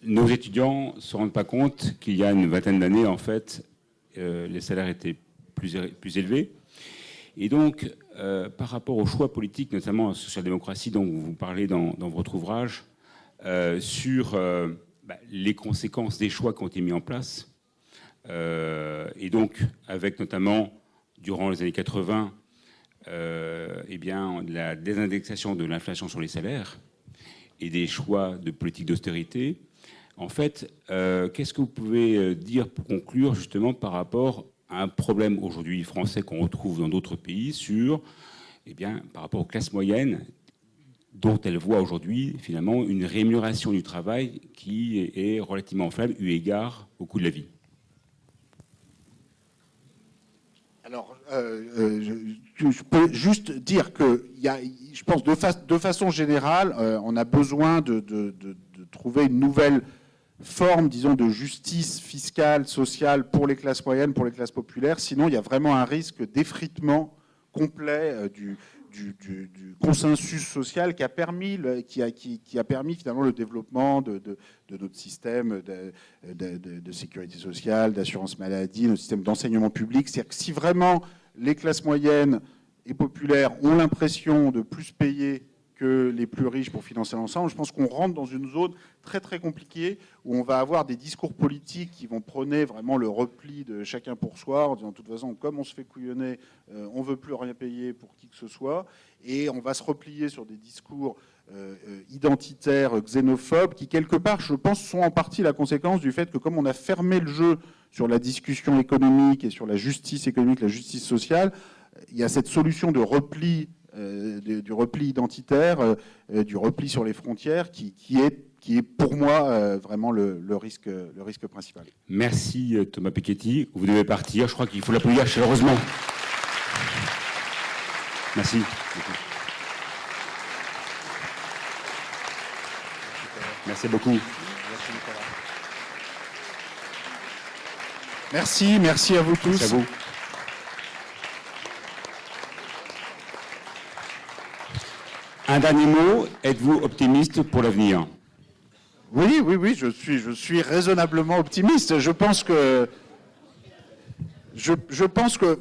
S2: nos étudiants ne se rendent pas compte qu'il y a une vingtaine d'années, en fait, les salaires étaient plus élevés. Et donc, par rapport aux choix politiques, notamment la social-démocratie dont vous parlez dans votre ouvrage, sur les conséquences des choix qui ont été mis en place, et donc avec notamment, durant les années 80, eh bien, la désindexation de l'inflation sur les salaires et des choix de politique d'austérité. En fait, qu'est-ce que vous pouvez dire pour conclure justement par rapport à un problème aujourd'hui français qu'on retrouve dans d'autres pays sur, eh bien, par rapport aux classes moyennes dont elles voient aujourd'hui finalement une rémunération du travail qui est relativement faible eu égard au coût de la vie?
S4: Alors, je peux juste dire que, je pense, de façon générale, on a besoin de trouver une nouvelle forme, disons, de justice fiscale, sociale pour les classes moyennes, pour les classes populaires. Sinon, il y a vraiment un risque d'effritement complet du consensus social qui a permis finalement le développement de notre système de sécurité sociale, d'assurance maladie, notre système d'enseignement public. C'est-à-dire que si vraiment les classes moyennes et populaires ont l'impression de plus payer que les plus riches pour financer l'ensemble, je pense qu'on rentre dans une zone très très compliquée où on va avoir des discours politiques qui vont prôner vraiment le repli de chacun pour soi, en disant de toute façon, comme on se fait couillonner, on ne veut plus rien payer pour qui que ce soit, et on va se replier sur des discours identitaires, xénophobes, qui quelque part, je pense, sont en partie la conséquence du fait que comme on a fermé le jeu sur la discussion économique et sur la justice économique, la justice sociale, il y a cette solution de repli, du repli identitaire, du repli sur les frontières, qui est pour moi vraiment le risque principal.
S2: Merci Thomas Piketty. Vous devez partir. Je crois qu'il faut l'applaudir chaleureusement. Merci. Merci beaucoup.
S4: Merci à vous tous.
S2: Merci à vous. Un dernier mot, êtes-vous optimiste pour l'avenir?
S4: Oui, je suis raisonnablement optimiste. Je pense que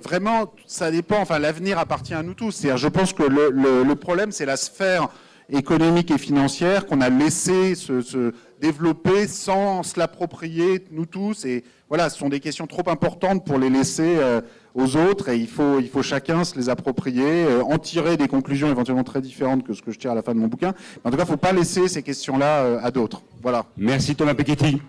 S4: vraiment, ça dépend, l'avenir appartient à nous tous. C'est-à-dire, je pense que le problème, c'est la sphère économique et financière qu'on a laissé se développer sans se l'approprier, nous tous. Et voilà, ce sont des questions trop importantes pour les laisser aux autres, et il faut chacun se les approprier, en tirer des conclusions éventuellement très différentes que ce que je tire à la fin de mon bouquin. Mais en tout cas, il ne faut pas laisser ces questions-là à d'autres. Voilà.
S2: Merci Thomas Piketty.